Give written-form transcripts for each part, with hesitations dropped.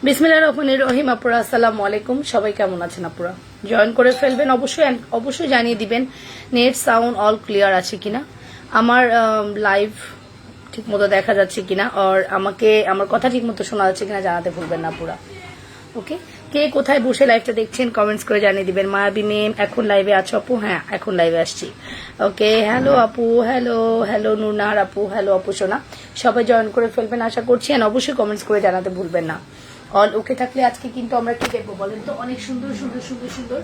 বিসমিল্লাহির রহমানির রহিম। আপুরা আসসালামু আলাইকুম, সবাই কেমন আছেন? আপুরা জয়েন করে ফেলবেন অবশ্যই, অবশ্যই জানিয়ে দিবেন নেট সাউন্ড অল ক্লিয়ার আছে কিনা, আমার লাইভ ঠিক মতো দেখা যাচ্ছে কিনা, আর আমাকে আমার কথা ঠিক মতো শোনা যাচ্ছে কিনা জানাতে ভুলবেন না আপুরা। ওকে, কে কোথায় বসে লাইভটা দেখছেন কমেন্টস করে জানিয়ে দিবেন। মায়াবী মেম এখন লাইভে আছো আপু? হ্যাঁ, এখন লাইভে আসছি। ওকে, হ্যালো আপু, হ্যালো হ্যালো নুরনার আপু, হ্যালো আপু সোনা, সবাই জয়েন করে ফেলবেন আশা করছি, আর অবশ্যই কমেন্টস করে জানাতে ভুলবেন না। অল ওকে থাকলে আজকে কিন্তু আমরা কি দেখবো বলেন তো? অনেক সুন্দর সুন্দর সুন্দর সুন্দর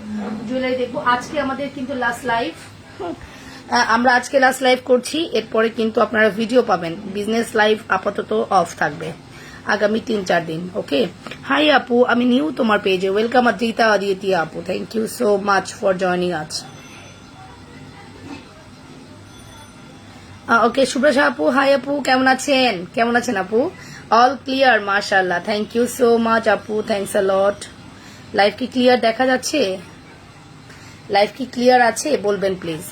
জুয়েলারি দেখবো। আজকে আমাদের কিন্তু লাস্ট লাইভ, আমরা আজকে লাস্ট লাইভ করছি, এরপরে কিন্তু আপনারা ভিডিও পাবেন। বিজনেস লাইভ আপাতত অফ থাকবে আগামী 3-4 দিন। ওকে, হাই আপু, আমি নিউ তোমার পেজে, ওয়েলকাম আদ্রিতা আদিতিয়া আপু, thank you so much for joining আজ। ওকে, সুব্রসা আপু, হাই আপু, কেমন আছেন? কেমন আছেন আপু? অল ক্লিয়ার মাশাআল্লাহ, থ্যাংক ইউ সো মাচ আপু, থ্যাংকস আ লট। লাইভ কি ক্লিয়ার দেখা যাচ্ছে? লাইভ কি ক্লিয়ার আছে বলবেন প্লিজ।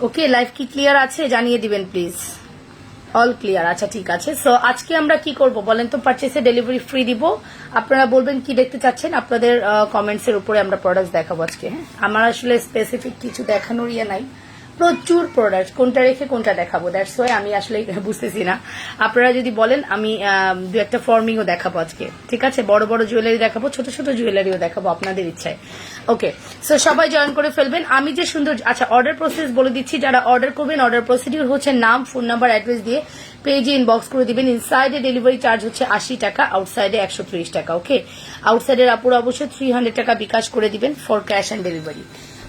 ওকে, লাইভ কি ক্লিয়ার আছে জানিয়ে দিবেন প্লিজ। অল ক্লিয়ার, আচ্ছা ঠিক আছে। সো আজকে আমরা কি করব বলেন তো? পারচেসে ডেলিভারি ফ্রি দিব। আপনারা বলবেন কি দেখতে চাচ্ছেন, আপনাদের কমেন্টস এর উপরে আমরা প্রোডাক্ট দেখাবো আজকে। হ্যাঁ, আমার আসলে স্পেসিফিক কিছু দেখানোর ইয়ে নাই, প্রচুর প্রোডাক্ট, কোনটা রেখে কোনটা দেখাবো, দ্যাটস ওয়াই আমি আসলে বুঝতেছি না। আপনারা যদি বলেন আমি দু একটা ফর্মিংও দেখাবো আজকে, ঠিক আছে? বড় বড় জুয়েলারি দেখাবো, ছোট ছোট জুয়েলারিও দেখাবো আপনাদের ইচ্ছায়। ওকে, সো সবাই জয়েন করে ফেলবেন। আমি যে সুন্দর, আচ্ছা অর্ডার প্রসেস বলে দিচ্ছি, যারা অর্ডার করবেন অর্ডার প্রসিডিউর হচ্ছে নাম, ফোন নাম্বার, অ্যাড্রেস দিয়ে পেজে ইনবক্স করে দিবেন। ইনসাইডে ডেলিভারি চার্জ হচ্ছে 80 টাকা, আউটসাইডে 130 টাকা। ওকে, আউটসাইডের আপুরা অবশ্যই 300 টাকা বিকাশ করে দিবেন ফর ক্যাশ অ্যান্ড ডেলিভারি।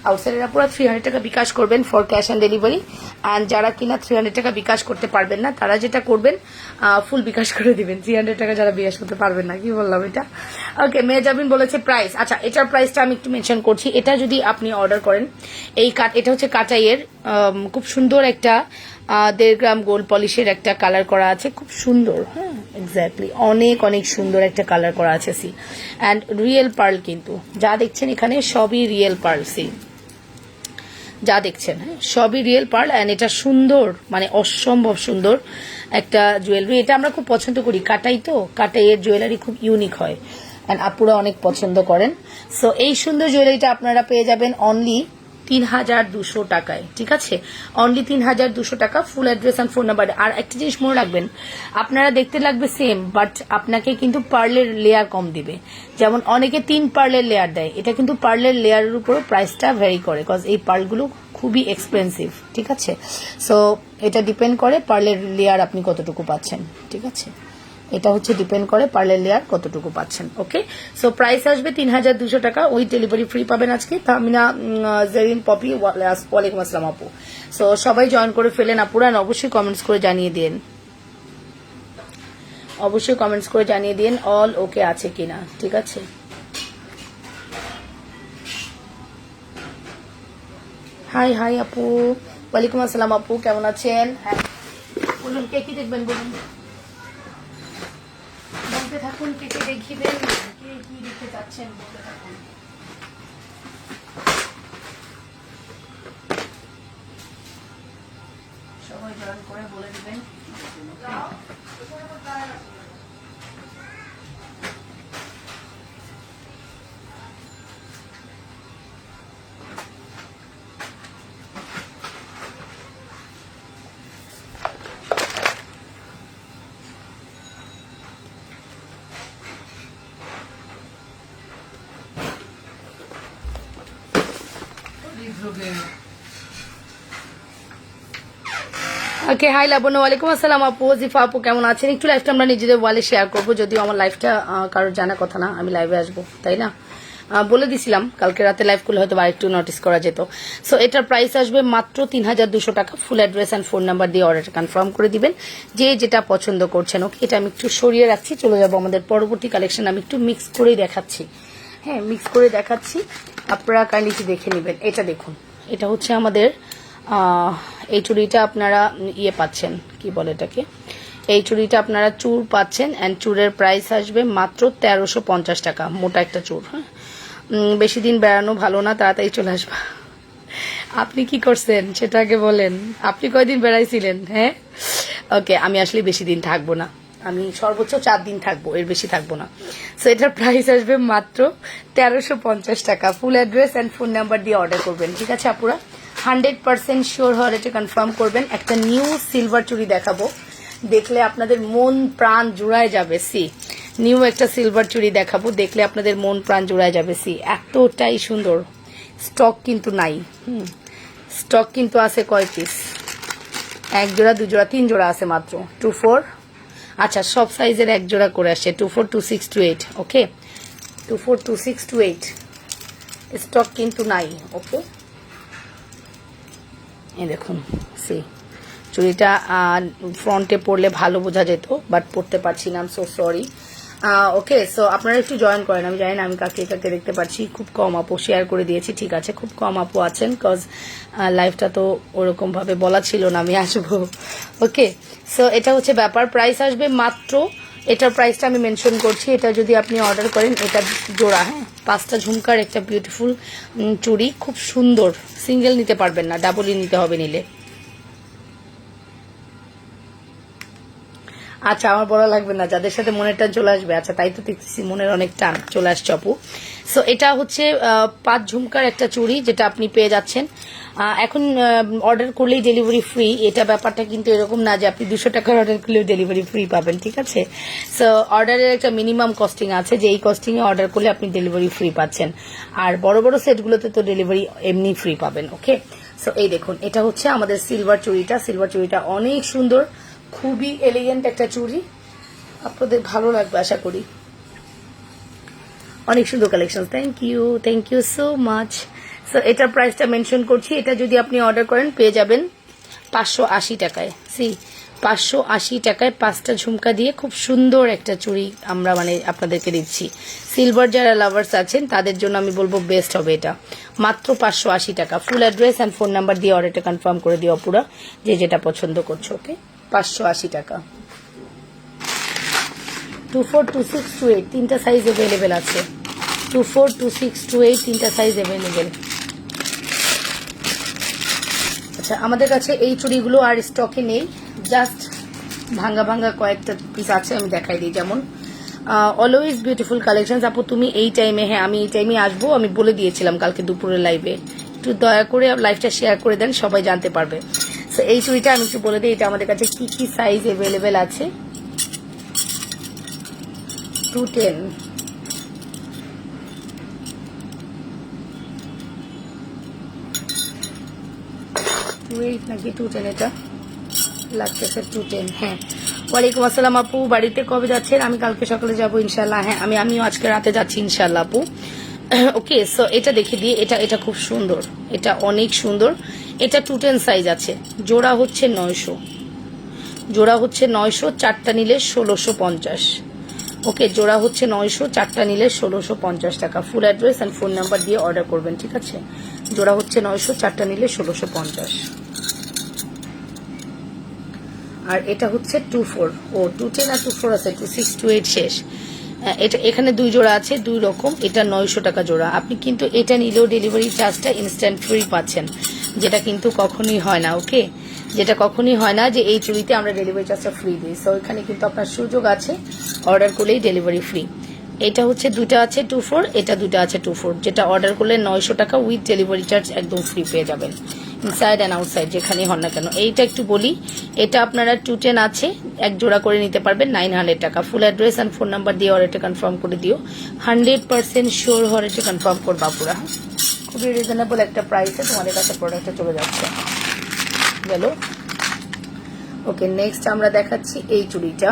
আউটসাইডের আপুরা 300 টাকা বিকাশ করবেন for cash and delivery. And যারা কিনা 300 টাকা বিকাশ করতে পারবেন না, তারা যেটা করবেন ফুল বিকাশ করে দিবেন। 300 টাকা যারা বিকাশ করতে পারবেন না, কি বললাম এটা? ওকে, মেজাবিন বলেছে প্রাইস, আচ্ছা এটার প্রাইসটা আমি একটু মেনশন করছি। এটা যদি আপনি অর্ডার করেন, এটা হচ্ছে কাটাইয়ের খুব সুন্দর একটা 1.5 গ্রাম গোল্ড পলিশের একটা কালার করা আছে, খুব সুন্দর। হ্যাঁ, এক্স্যাক্টলি, অনেক অনেক সুন্দর একটা কালার করা আছে। সি অ্যান্ড রিয়েল পার্ল, কিন্তু যা দেখছেন এখানে সবই রিয়েল পার্ল। সি যা দেখছেন, হ্যাঁ সবই রিয়েল পার্ল। অ্যান্ড এটা সুন্দর, মানে অসম্ভব সুন্দর একটা জুয়েলারি। এটা আমরা খুব পছন্দ করি, কাটাই তো, কাটাইয়ের জুয়েলারি খুব ইউনিক হয় অ্যান্ড আপুরা অনেক পছন্দ করেন। সো এই সুন্দর জুয়েলারিটা আপনারা পেয়ে যাবেন অনলি 3200 টাকায়, ঠিক আছে? অনলি 3200 টাকা, full address and phone number. আর একটা জিনিস মনে রাখবেন, আপনারা দেখতে লাগবে সেম, বাট আপনাকে কিন্তু পার্লের লেয়ার কম দিবে। যেমন অনেকে 3 পার্লের লেয়ার দেয়, এটা কিন্তু পার্লের লেয়ারের উপর প্রাইসটা ভ্যারি করে, বিকজ এই পার্লগুলো খুবই এক্সপেন্সিভ, ঠিক আছে? সো এটা ডিপেন্ড করে পার্লের লেয়ার আপনি কতটুকু পাচ্ছেন, ঠিক আছে? এটা হচ্ছে ডিপেন্ড করে পার্লের লেয়ার কতটুকু পাচ্ছেন। ওকে, সো প্রাইস আসবে 3200 টাকা, ওই ডেলিভারি ফ্রি পাবেন আজকে। তামিনা জেরিন পপি, ওয়ালাইকুম আসসালাম আপু। সো সবাই জয়েন করে ফেলেন আপুরা, অবশ্যই কমেন্টস করে জানিয়ে দিন, অবশ্যই কমেন্টস করে জানিয়ে দিন অল ওকে আছে কিনা, ঠিক আছে? হাই হাই আপু, ওয়ালাইকুম আসসালাম আপু, কেমন আছেন? হ্যাঁ বলুন, কে কি দেখবেন বলুন, বলতে থাকুন, কে কে দেখিবেন, কে কি দেখতে চাচ্ছেন বলতে থাকুন। সবাই জয়েন করে বলে দিবেন। ওকে, হাই লাবণ্য, ওয়ালাইকুম আসসালাম আপু। জিফা আপু কেমন আছেন? একটু লাইভটা আমরা নিজেদের ওয়ালে শেয়ার করবো, যদিও আমার লাইভটা কারোর জানা কথা না, আমি লাইভে আসবো, তাই না? বলে দিছিলাম কালকে রাতে লাইভ করলে হয়তো আরেকটু নোটিস করা যেত। সো এটার প্রাইস আসবে মাত্র 3200 টাকা। Full address and phone number দিয়ে অর্ডারটা কনফার্ম করে দিবেন, যে যেটা পছন্দ করছেন। ওকে, এটা আমি একটু সরিয়ে রাখছি, চলে যাবো আমাদের পরবর্তী কালেকশন। আমি একটু মিক্স করেই দেখাচ্ছি, হ্যাঁ মিক্স করে দেখাচ্ছি, আপনারা কাইন্ডলি দেখে নেবেন। এটা দেখুন, এটা হচ্ছে আমাদের এই চুড়িটা আপনারা ইয়ে পাচ্ছেন, কি বলে এটাকে, এই চুড়িটা আপনারা চূড় পাচ্ছেন, অ্যান্ড চূড়ের প্রাইস আসবে মাত্র 1350 টাকা। মোটা একটা চূড়, হ্যাঁ বেশি দিন বেড়ানো ভালো না, তাড়াতাড়ি চলে আসবা। আপনি কি করছেন সেটা আগে বলেন, আপনি কয়দিন বেড়াইছিলেন? হ্যাঁ, ওকে, আমি আসলে বেশি দিন থাকবো না, আমি সর্বোচ্চ 4 দিন থাকবো, এর বেশি থাকবো না। সো এটার প্রাইস আসবে মাত্র 1350 টাকা। Full address and phone number দিয়ে অর্ডার করবেন, ঠিক আছে আপুরা? 100% শিওর হওয়ার এটা কনফার্ম করবেন। একটা নিউ সিলভার চুড়ি দেখাবো, দেখলে আপনাদের মন প্রাণ জুড়ায় যাবে। সি, নিউ একটা সিলভার চুড়ি দেখাবো, দেখলে আপনাদের মন প্রাণ জুড়ায় যাবে। সি, এতটাই সুন্দর। স্টক কিন্তু নাই, স্টক কিন্তু আছে কয় পিস? 1 জোড়া 2 জোড়া 3 জোড়া আছে মাত্র। 2 4, আচ্ছা সব সাইজের 1 জোড়া করে আসছে। 2 4 2 6 2 8, ওকে, 2 4 2 6 2 8, স্টক কিন্তু নাই। ওকে, এই দেখুন, সি চুড়িটা ফ্রন্টে পরলে ভালো বোঝা যেত, বাট পরতে পারছি না, সো সরি। ওকে, সো আপনারা একটু জয়েন করেন। আমি জানি না আমি কাকে কাকে দেখতে পাচ্ছি, খুব কম আপু শেয়ার করে দিয়েছি, ঠিক আছে, খুব কম আপু আছেন, কজ লাইফটা তো ওরকম ভাবে বলা ছিল না আমি আসবো। ওকে, সো এটা হচ্ছে ব্যাপার। প্রাইস আসবে মাত্র, এটার প্রাইসটা আমি মেনশন করছি, এটা যদি আপনি অর্ডার করেন, এটা জোড়া, হ্যাঁ, 5টা ঝুমকার একটা বিউটিফুল চুড়ি, খুব সুন্দর। সিঙ্গেল নিতে পারবেন না, ডাবলই নিতে হবে নিলে। আচ্ছা, আমার বলা লাগবে না, যাদের সাথে মনের টান চলে আসবে। আচ্ছা, তাই তো দেখতেছি মনের অনেক টান চলে আসছে আপু। সো এটা হচ্ছে 5 ঝুমকার একটা চুড়ি, যেটা আপনি পেয়ে যাচ্ছেন। এখন অর্ডার করলেই ডেলিভারি ফ্রি, এটা ব্যাপারটা কিন্তু এরকম না যে আপনি 200 টাকার অর্ডার করলেও ডেলিভারি ফ্রি পাবেন, ঠিক আছে? সো অর্ডারের একটা মিনিমাম কস্টিং আছে, যে এই কস্টিংয়ে অর্ডার করলে আপনি ডেলিভারি ফ্রি পাচ্ছেন। আর বড় বড় সেটগুলোতে তো ডেলিভারি এমনি ফ্রি পাবেন। ওকে, সো এই দেখুন, এটা হচ্ছে আমাদের সিলভার চুড়িটা। সিলভার চুড়িটা অনেক সুন্দর, খুবই এলিগেন্ট একটা চুড়ি, আপনাদের ভালো লাগবে আশা করি। অনেক সুন্দর collection, thank you so much. So এটার প্রাইসটা মেনশন করছি, এটা যদি আপনি অর্ডার করেন পেয়ে যাবেন 580 টাকায়। সি, 580 টাকায় 5টা ঝুমকা দিয়ে খুব সুন্দর একটা চুড়ি আমরা মানে আপনাদেরকে দিচ্ছি। সিলভার যারা লাভার্স আছেন তাদের জন্য আমি বলবো বেস্ট হবে এটা, মাত্র 580 টাকা। Full address and phone number দিয়ে অর্ডারটা কনফার্ম করে দিও পুরো, যে যেটা পছন্দ করছো। ওকে, 580 টাকা। 2 4 2 6 2 8 তিনটা সাইজ অ্যাভেলেবেল আছে। 2 4 2 6 2 8 তিনটা সাইজ অ্যাভেলেবেল। আচ্ছা, আমাদের কাছে এই চুড়িগুলো আর স্টকে নেই, জাস্ট ভাঙ্গা ভাঙ্গা কয়েকটা পিস আছে, আমি দেখাই দিই। যেমন অলওয়েজ বিউটিফুল কালেকশন। আপু তুমি এই টাইমে, হ্যাঁ আমি এই টাইমে আসবো, আমি বলে দিয়েছিলাম কালকে দুপুরের লাইভে, একটু দয়া করে লাইভটা শেয়ার করে দেন, সবাই জানতে পারবে। সো এই চুড়িটা আমি একটু বলে দিই, এটা আমাদের কাছে কি কি সাইজ অ্যাভেলেবেল আছে। 210, নাকি 210, এটা লাগতেছে 210। হ্যাঁ, ওয়ালাইকুম আসসালাম আপু, বাড়িতে কবে যাচ্ছেন? আমি কালকে সকালে যাবো ইনশাল্লাহ। হ্যাঁ, আমিও আজকে রাতে যাচ্ছি ইনশাল্লাহ আপু। ওকে, সো এটা দেখে দিয়ে, এটা খুব সুন্দর, এটা অনেক সুন্দর। এটা 210 সাইজ আছে, জোড়া হচ্ছে 900, জোড়া হচ্ছে 900, 4টা নিলে 1650। ওকে, জোড়া হচ্ছে 900, 4টা নিলে 1650 টাকা। Full address and phone number দিয়ে অর্ডার করবেন, ঠিক আছে? জোড়া হচ্ছে 900, 4টা নিলে 1650। আর এটা হচ্ছে 2 4, ও 210 আর 2 4 আছে, 2 6 2 8 শেষ। এটা এখানে 2 জোড়া আছে, 2 রকম। এটা 900 টাকা জোড়া। আপনি কিন্তু এটা নিলেও ডেলিভারি চার্জটা ইনস্ট্যান্ট ফ্রি পাচ্ছেন, যেটা কিন্তু কখনোই হয় না। ওকে, যেটা কখনোই হয় না যে এই চুড়িতে আমরা ডেলিভারি চার্জটা ফ্রি দিই। সো এখানে কিন্তু আপনার সুযোগ আছে, অর্ডার করলেই ডেলিভারি ফ্রি। এটা হচ্ছে 2টা আছে 2 4, এটা 2টা আছে 2 4, যেটা অর্ডার করলে 900 টাকা উইথ ডেলিভারি চার্জ একদম ফ্রি পেয়ে যাবেন, ইনসাইড অ্যান্ড আউটসাইড যেখানেই হন না কেন। এইটা একটু বলি, এটা আপনারা 210 আছে, 1 জোড়া করে নিতে পারবেন 900 টাকা। Full address and phone number দিয়ে অর্ডারটা কনফার্ম করে দিও, 100% শিওর অর্ডারটা কনফার্ম করবা পুরা। খুবই রিজনেবল একটা প্রাইসে তোমাদের কাছে প্রোডাক্টটা চলে যাচ্ছে। গেল। ওকে, নেক্সট আমরা দেখাচ্ছি এই চুড়িটা।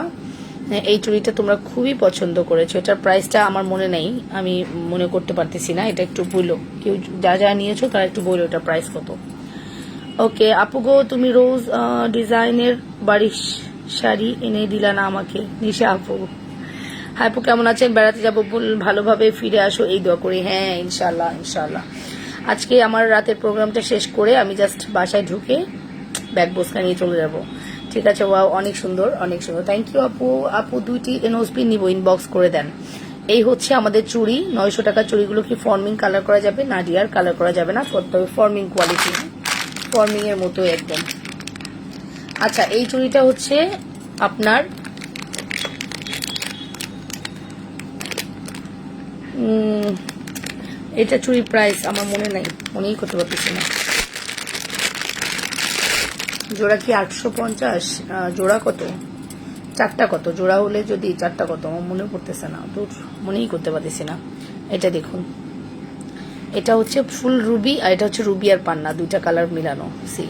এই চুড়িটা তোমরা খুবই পছন্দ করেছো, এটার প্রাইসটা আমার মনে নেই, আমি মনে করতে পারতেছি না। এটা একটু বললো, কেউ যা নিয়েছো তারা একটু বললো এটার প্রাইস কত। ওকে আপু গো, তুমি রোজ ডিজাইনের বাড়ির শাড়ি এনে দিলা না আমাকে। নিশা আপু, হ্যাঁ আপু কেমন আছেন? বেড়াতে যাবো, ভালোভাবে ফিরে আসো এই দোয়া করি। হ্যাঁ ইনশাল্লাহ ইনশাল্লাহ। আজকে আমার রাতের প্রোগ্রামটা শেষ করে আমি জাস্ট বাসায় ঢুকে ব্যাগ বস্তা নিয়ে চলে যাব, ঠিক আছে? ওয়াও, অনেক সুন্দর অনেক সুন্দর, থ্যাংক ইউ আপু। আপু 2টি এনওসপি নিব, ইনবক্স করে দেন। এই হচ্ছে আমাদের চুড়ি, 900 টাকার চুড়িগুলো কি ফর্মিং কালার করা যাবে? না ডিয়ার, কালার করা যাবে না, তবে ফর্মিং কোয়ালিটি। ফর্মিং এর মতো একদম। আচ্ছা, এই চুড়িটা হচ্ছে আপনার এটা চুড়ির প্রাইস আমার মনেই করতে পারতেছি না। জোড়া কি 850? জোড়া কত, চারটা কত, জোড়া হলে যদি চারটা কত আমার মনে পড়তেছে না, তো মনেই করতে পারতেছি না। এটা দেখুন, এটা হচ্ছে ফুল রুবি আর এটা হচ্ছে রুবি আর পান্না, দুইটা কালার মিলানো। সি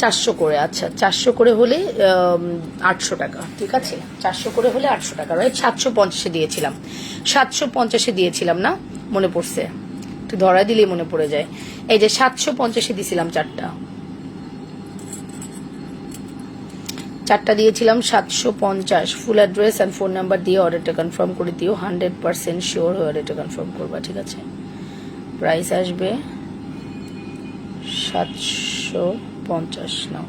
400 করে। আচ্ছা, 400 করে হলে 800 টাকা, ঠিক আছে, 400 করে হলে 800 টাকা, রাইট? 750 দিয়েছিলাম, 750 দিয়েছিলাম না, মনে পড়ছে, একটু ধরা দিলেই মনে পড়ে যায়। এই যে 750 দিয়েছিলাম, চারটা দিয়েছিলাম 750। ফুল অ্যাড্রেস অ্যান্ড ফোন নাম্বার দিয়ে অর্ডারটা কনফার্ম করে দিও, 100% শিওর হয়ে অর্ডারটা কনফার্ম করবা, ঠিক আছে? প্রাইস আসবে 750। নাও,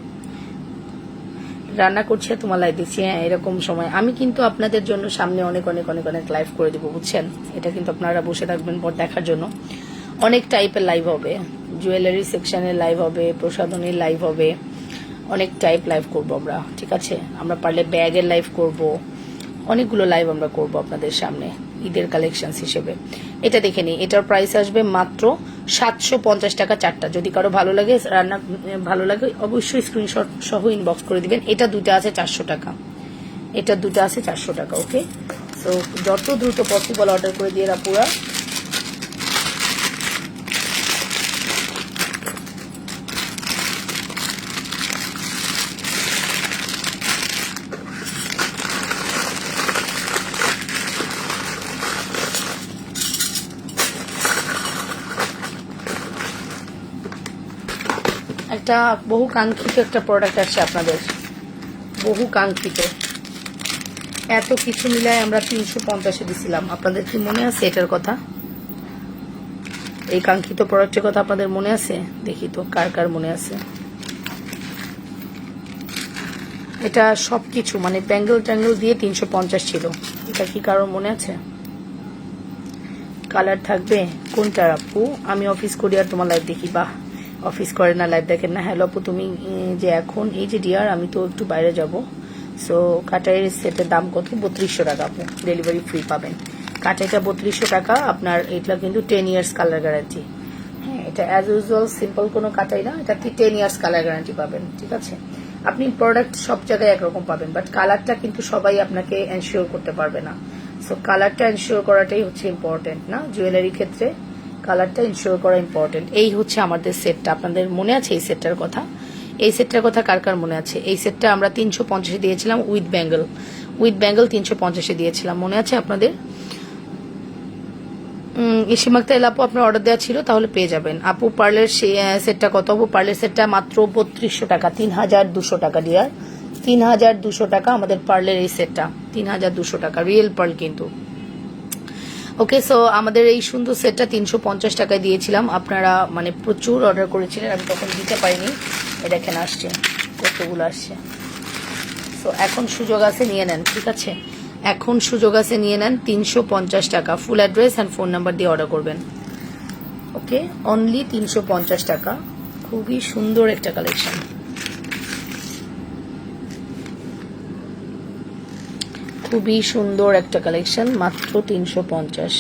রান্না করছে তোমার লাইভ দিচ্ছি। হ্যাঁ, এরকম সময় আমি কিন্তু আপনাদের জন্য সামনে অনেক অনেক অনেক অনেক লাইভ করে দিব, বুঝছেন? এটা কিন্তু আপনারা বসে থাকবেন পর দেখার জন্য। অনেক টাইপের লাইভ হবে, জুয়েলারি সেকশনের লাইভ হবে, প্রসাধনীর লাইভ হবে, অনেক টাইপ লাইভ করব আমরা, ঠিক আছে? আমরা পারলে ব্যাগের লাইভ করব, অনেকগুলো লাইভ আমরা করব আপনাদের সামনে ঈদের কালেকশনস হিসেবে। এটা দেখে নিই, এটার প্রাইস আসবে মাত্র 750 টাকা চারটা। যদি কারো ভালো লাগে, রান্না ভালো লাগে, অবশ্যই স্ক্রিনশট সহ ইনবক্স করে দিবেন। এটা দুটো আছে 400 টাকা, এটা দুটো আছে 400 টাকা। ওকে, সো যত দ্রুত পসিবল অর্ডার করে দিয়ে পুরা। একটা বহু কাঙ্ক্ষিত একটা প্রোডাক্ট আসছে আপনাদের, বহু কাঙ্ক্ষিত। এত কিছু মিলায় আমরা 350 দিছিলাম, আপনাদের কি মনে আছে এটার কথা? এই কাঙ্ক্ষিত প্রোডাক্টের কথা আপনাদের মনে আছে? দেখি তো কার কার মনে আছে। এটা সবকিছু মানে ব্যাঙ্গেল ট্যাঙ্গেল দিয়ে 350 ছিল। এটা কি কারোর মনে আছে? কালার থাকবে কোনটার আপু? আমি অফিস করি আর তোমার লাইভ দেখি। বাহ, অফিস করে না, লাইভ দেখেন না। হ্যালো আপু, তুমি যে এখন এই যে ডিয়ার, আমি তো একটু বাইরে যাব, সো কাটাইয়ের সেটের দাম কত? 3200 টাকা আপু, ডেলিভারি ফ্রি পাবেন। কাটাইটা 3200 টাকা আপনার। এটা কিন্তু 10 ইয়ার্স কালার গ্যারান্টি। হ্যাঁ, এটা অ্যাজ ইউজুয়াল সিম্পল কোনো কাটাই না, এটা 10 ইয়ার্স কালার গ্যারান্টি পাবেন, ঠিক আছে? আপনি প্রোডাক্ট সব জায়গায় একরকম পাবেন, বাট কালারটা কিন্তু সবাই আপনাকে এনশিওর করতে পারবে না। সো কালারটা এনশিওর করাটাই হচ্ছে ইম্পর্টেন্ট, না? জুয়েলারি ক্ষেত্রে কালারটা ইনশিওর করা ইম্পর্টেন্ট। এই হচ্ছে আমাদের সেটটা, আপনাদের মনে আছে এই সেটটার কথা? এই সেটটার কথা কার কার মনে আছে? এই সেটটা আমরা 350 দিয়েছিলাম উইথ ব্যাঙ্গেল 350 দিয়েছিলাম, মনে আছে আপনাদের? ইসিমাক্তা আপু আপনার অর্ডার দেওয়া ছিল, তাহলে পেয়ে যাবেন। আপু পার্লের সেটটা কত? আপু পার্লের সেটটা মাত্র 3200 টাকা, 3200 টাকা ডিয়ার, 3200 টাকা আমাদের পার্লের এই সেটটা, 3200 টাকা, রিয়েল পার্ল কিন্তু। ওকে, সো আমাদের এই সুন্দর সেটটা 350 টাকায় দিয়েছিলাম। আপনারা মানে প্রচুর অর্ডার করেছিলেন, আমি তখন দিতে পারিনি। দেখেন আসছে, কতগুলো আসছে। সো এখন সুযোগ আছে, নিয়ে নেন, ঠিক আছে? এখন সুযোগ আছে, নিয়ে নেন। 350 টাকা, full address and phone number দিয়ে অর্ডার করবেন। ওকে, অনলি 350 টাকা। খুবই সুন্দর একটা কালেকশন, খুবই সুন্দর একটা কালেকশন, মাত্র 350।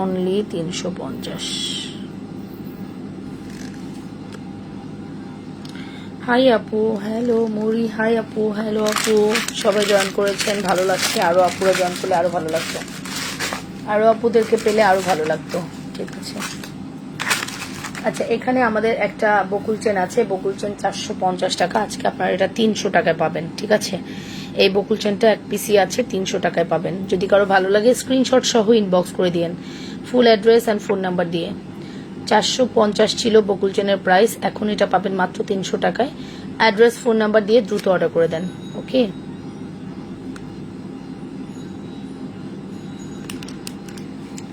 অনলি 350। হাই আপু, হ্যালো মুরি, হাই আপু, হ্যালো আপু, সবাই জয়েন করেছেন, ভালো লাগছে। আরো আপুরা জয়েন করলে আরো ভালো লাগতো, আরো আপুদেরকে পেলে আরো ভালো লাগতো, ঠিক আছে? আচ্ছা, এখানে আমাদের একটা বকুল চেন আছে, বকুল চেন 450 টাকা। আজকে আপনারা এটা 300 টাকায় পাবেন, ঠিক আছে? এই বকুল চেনটা এক পিসি আছে, 300 টাকায় পাবেন। যদি কারো ভালো লাগে স্ক্রিনশট সহ ইনবক্স করে দিন, ফুল অ্যাড্রেস অ্যান্ড ফোন নাম্বার দিয়ে। 450 ছিল বকুল চেনের প্রাইস, এখন এটা পাবেন মাত্র 300 টাকায়। অ্যাড্রেস ফোন নাম্বার দিয়ে দ্রুত অর্ডার করে দেন। ওকে,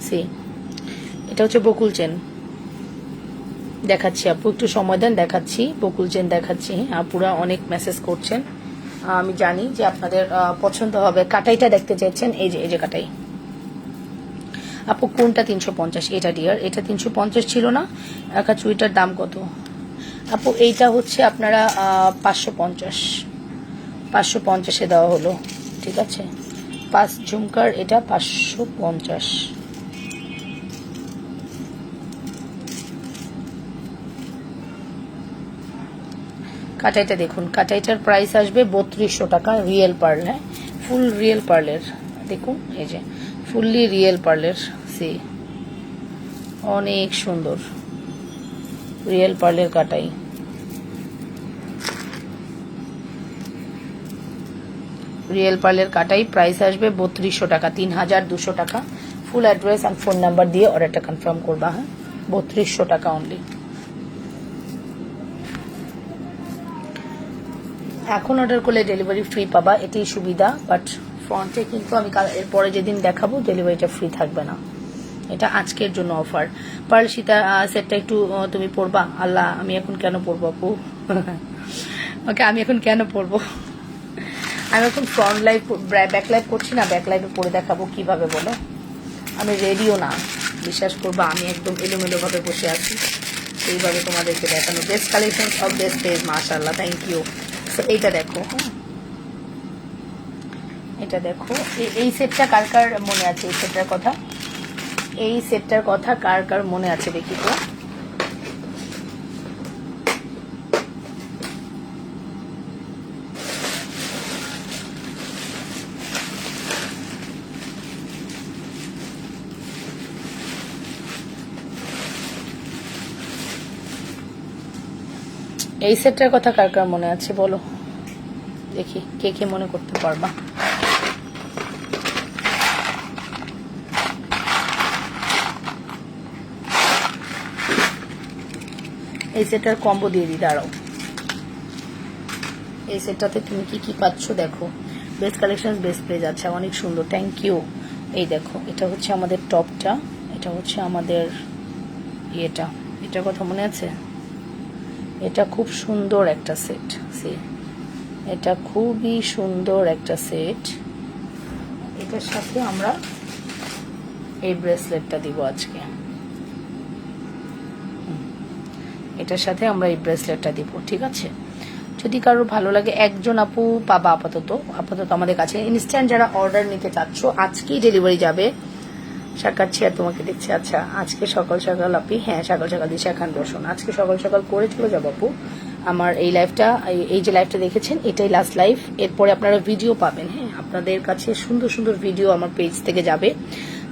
সি এটা হচ্ছে বকুল চেন, দেখাচ্ছি আপু, একটু সময় দেন, দেখাচ্ছি বকুল চেন দেখাচ্ছি। আপুরা অনেক মেসেজ করছেন, আমি জানি যে আপনাদের পছন্দ হবে। কাটাইটা দেখতে চাইছেন, এই যে কাটাই আপু কোনটা 350? এটা ডিয়ার, এটা 350 ছিল না? একা চুড়িটার দাম কত আপু? এইটা হচ্ছে আপনারা 550 দেওয়া হলো, ঠিক আছে। 5 ঝুমকার এটা 550। কাটাইটা দেখুন, কাটাইটার প্রাইস আসবে 3200 টাকা, রিয়েল পার্ল, হ্যাঁ ফুল রিয়েল পার্লের। দেখুন এই যে ফুললি রিয়েল পার্লের, সি অনেক সুন্দর রিয়েল পার্লের কাটাই। রিয়েল পার্লের কাটাই প্রাইস আসবে 3200 টাকা, 3200 টাকা। Full address and phone number দিয়ে অর্ডারটা কনফার্ম করবা, হ্যাঁ 3200 টাকা অনলি। এখন অর্ডার করলে ডেলিভারি ফ্রি পাবা, এটাই সুবিধা। বাট ফ্রন্টে কিন্তু আমি এরপরে যেদিন দেখাবো ডেলিভারিটা ফ্রি থাকবে না, এটা আজকের জন্য অফার। পার্ল সীতা সেটটা একটু তুমি পরবা? আল্লাহ, আমি এখন কেন পরবো আপু? ওকে, আমি এখন কেন পরবো? আমি এখন ফ্রন্ট লাইভ ব্যাক লাইভ করছি না, ব্যাক লাইভে পরে দেখাবো কিভাবে বলো? আমি রেডিও না, বিশ্বাস করবা, আমি একদম এলোমেলো ভাবে বসে আছি, এইভাবে তোমাদেরকে দেখানো। Best collection of best page, মাশাআল্লাহ, থ্যাংক ইউ। তো এইটা দেখো, হ্যাঁ এটা দেখো, এই সেটটা কার কার মনে আছে? এই সেটটার কথা, এই সেটটার কথা কার কার মনে আছে দেখি তো। এই সেটটার কথা কার কার মনে আছে বলো দেখি, কে কে মনে করতে পারবা? এই সেটটার কম্বো দিয়ে দিই, দাঁড়াও। এই সেটটাতে তুমি কি কি পাচ্ছ দেখো। বেস্ট কালেকশন বেস্ট পেজ, আচ্ছা অনেক সুন্দর, থ্যাংক ইউ। এই দেখো, এটা হচ্ছে আমাদের টপটা, এটা হচ্ছে আমাদের ইয়েটা, এটার কথা মনে আছে? এটা খুব সুন্দর একটা সেট, সি এটা খুবই সুন্দর একটা সেট। এটার সাথে আমরা এই ব্রেসলেটটা দিব আজকে, এটার সাথে আমরা এই ব্রেসলেটটা দিব, ঠিক আছে। যদি কারোর ভালো লাগে, একজন আপু পাবা আপাতত আমাদের কাছে। ইনস্ট্যান্ট যারা অর্ডার নিতে চাচ্ছ, আজকেই ডেলিভারি যাবে। সাক্ষাৎ আর তোমাকে দেখছি, আচ্ছা আজকে সকাল সকাল আপনি, হ্যাঁ সকাল সকাল দিশা খান রোশন, আজকে সকাল সকাল করে চলে যাবো আপু। আমার এই লাইভটা, এই যে লাইভটা দেখেছেন এটাই লাস্ট লাইভ, এরপরে আপনারা ভিডিও পাবেন, হ্যাঁ আপনাদের কাছে সুন্দর সুন্দর ভিডিও আমার পেজ থেকে যাবে।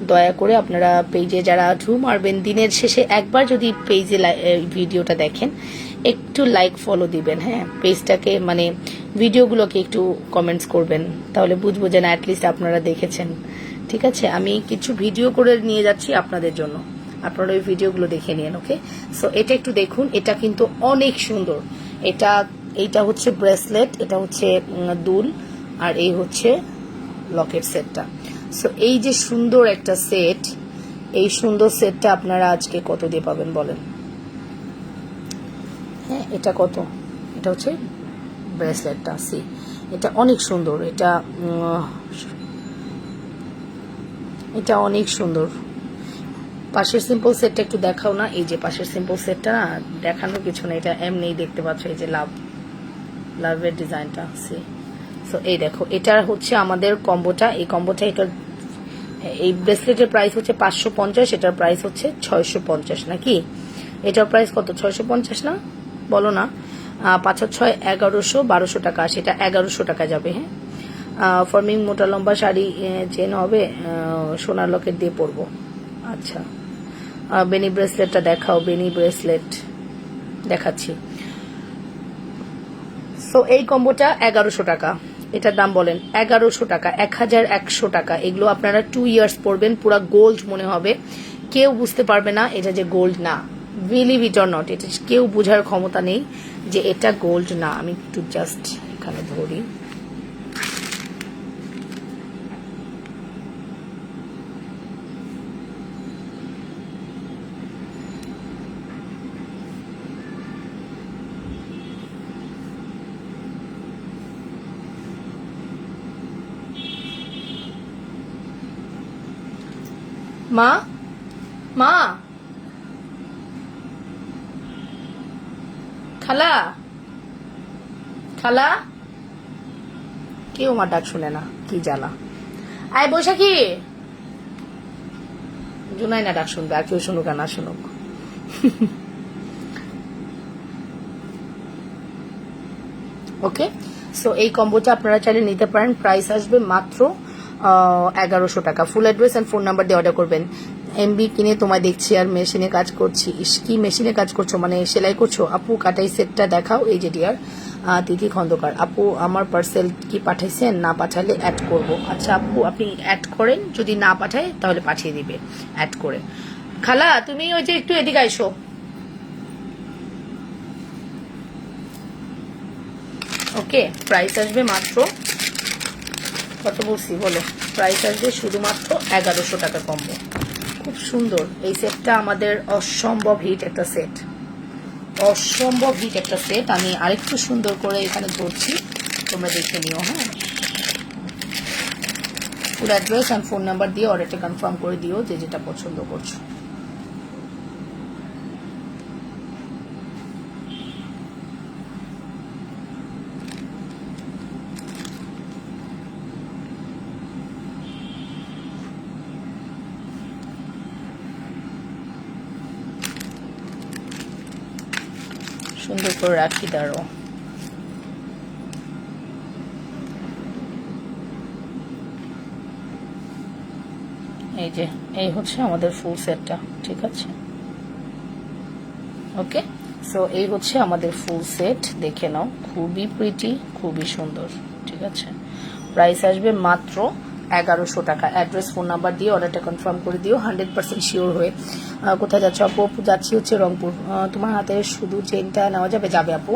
দয়া করে আপনারা পেজে যারা ঢু মারবেন, দিনের শেষে একবার যদি পেজে ভিডিওটা দেখেন, একটু লাইক ফলো দিবেন, হ্যাঁ পেজটাকে মানে ভিডিওগুলোকে একটু কমেন্টস করবেন, তাহলে বুঝবো যে না অ্যাটলিস্ট আপনারা দেখেছেন, ঠিক আছে। আমি কিছু ভিডিও করে নিয়ে যাচ্ছি আপনাদের জন্য, আপনারা ওই ভিডিওগুলো দেখে নিন, ওকে। সো এটা একটু দেখুন, এটা কিন্তু অনেক সুন্দর। এইটা হচ্ছে ব্রেসলেট, এটা হচ্ছে দুল, আর এই হচ্ছে লকেট সেটটা। সো এই যে সুন্দর একটা সেট, এই সুন্দর সেটটা আপনারা আজকে কত দিয়ে পাবেন বলেন? হ্যাঁ এটা কত? এটা হচ্ছে ব্রেসলেটটা, সি এটা অনেক সুন্দর, এটা অনেক সুন্দর। পাশের সিম্পল সেটটা একটু দেখাও না। এই যে পাশের সিম্পল সেটটা না দেখানোর কিছু না, এটা এমনিই দেখতে পাচ্ছ, এই যে লাভের ডিজাইনটা, সি। সো এই দেখো, এটা হচ্ছে আমাদের কম্বোটা, এই কম্বোটা, এই ব্রেসলেটের প্রাইস হচ্ছে 550, এটার প্রাইস হচ্ছে 650 নাকি? এটার প্রাইস কত? 650 না? বলো না। 5 আর 6 1100, 1200 টাকা, সেটা 1100 টাকা যাবে, হ্যাঁ। ফর্মিং মোটা লম্বা শাড়ি চেন হবে, সোনার লকেট দিয়ে পরবো, আচ্ছা। বেনি ব্রেসলেটটা দেখাও, বেনি ব্রেসলেট দেখাচ্ছি। সো এই কম্বোটা 1100 টাকা, এটার দাম বলেন 1100 টাকা, 1100 টাকা। এগুলো আপনারা 2 ইয়ার্স পরবেন, পুরা গোল্ড মনে হবে, কেউ বুঝতে পারবে না এটা যে গোল্ড না। বিলিভ ইট অর নট, এটা কেউ বোঝার ক্ষমতা নেই যে এটা গোল্ড না। আমি একটু জাস্ট এখানে ধরি, মা মা খালা খালা, কেউ আমার ডাক শুনে না, কি জ্বালা। আয় বৈশাখী, জুনাই না ডাক শুনবে, আর কেউ শুনুক আর না শুনুক। ওকে, সো এই কম্বোটা আপনারা চাইলে নিতে পারেন। প্রাইস আসবে মাত্র 1100 টাকা। Full address and phone number দিয়ে অর্ডার করবেন। এমবি কিনে তোমায় দেখছি আর মেশিনে কাজ করছি। কি মেশিনে কাজ করছো, মানে সেলাই করছো? আপু কাটাই সেটটা দেখাও। এই যে ডিয়ার তিথি খন্দকার, আপু আমার পার্সেল কি পাঠাইছেন? না পাঠালে অ্যাড করব। আচ্ছা আপু, আপনি অ্যাড করেন, যদি না পাঠায় তাহলে পাঠিয়ে দিবে অ্যাড করে। খালা তুমি ওই যে একটু এদিকে আইসো। ওকে, প্রাইস আসবে মাত্র কত বলছি বলো? প্রাইস আসবে শুধুমাত্র 1100 টাকা কম্বো। খুব সুন্দর এই সেটটা, আমাদের অসম্ভব হিট একটা সেট, অসম্ভব হিট একটা সেট। আমি আরেকটু সুন্দর করে এখানে ধরছি, তোমরা দেখে নিও। হ্যাঁ, ফুল অ্যাড্রেস অ্যান্ড ফোন নাম্বার দিয়ে অর্ডারটা কনফার্ম করে দিও, যে যেটা পছন্দ করছো। সুন্দর করে রাখি, দাঁড়ো। এই যে এই হচ্ছে আমাদের ফুল সেটটা, ঠিক আছে। ওকে, সো এই হচ্ছে আমাদের ফুল সেট, দেখে নাও, খুবই প্রিটি, খুবই সুন্দর, ঠিক আছে। প্রাইস আসবে মাত্র 1100 টাকা। অ্যাড্রেস ফোন নাম্বার দিয়ে অর্ডারটা কনফার্ম করে দিও 100% শিওর হয়ে। কোথায় যাচ্ছ আপু? আপু যাচ্ছি হচ্ছে রংপুর। তোমার হাতে শুধু চেনটা নেওয়া যাবে? যাবে আপু,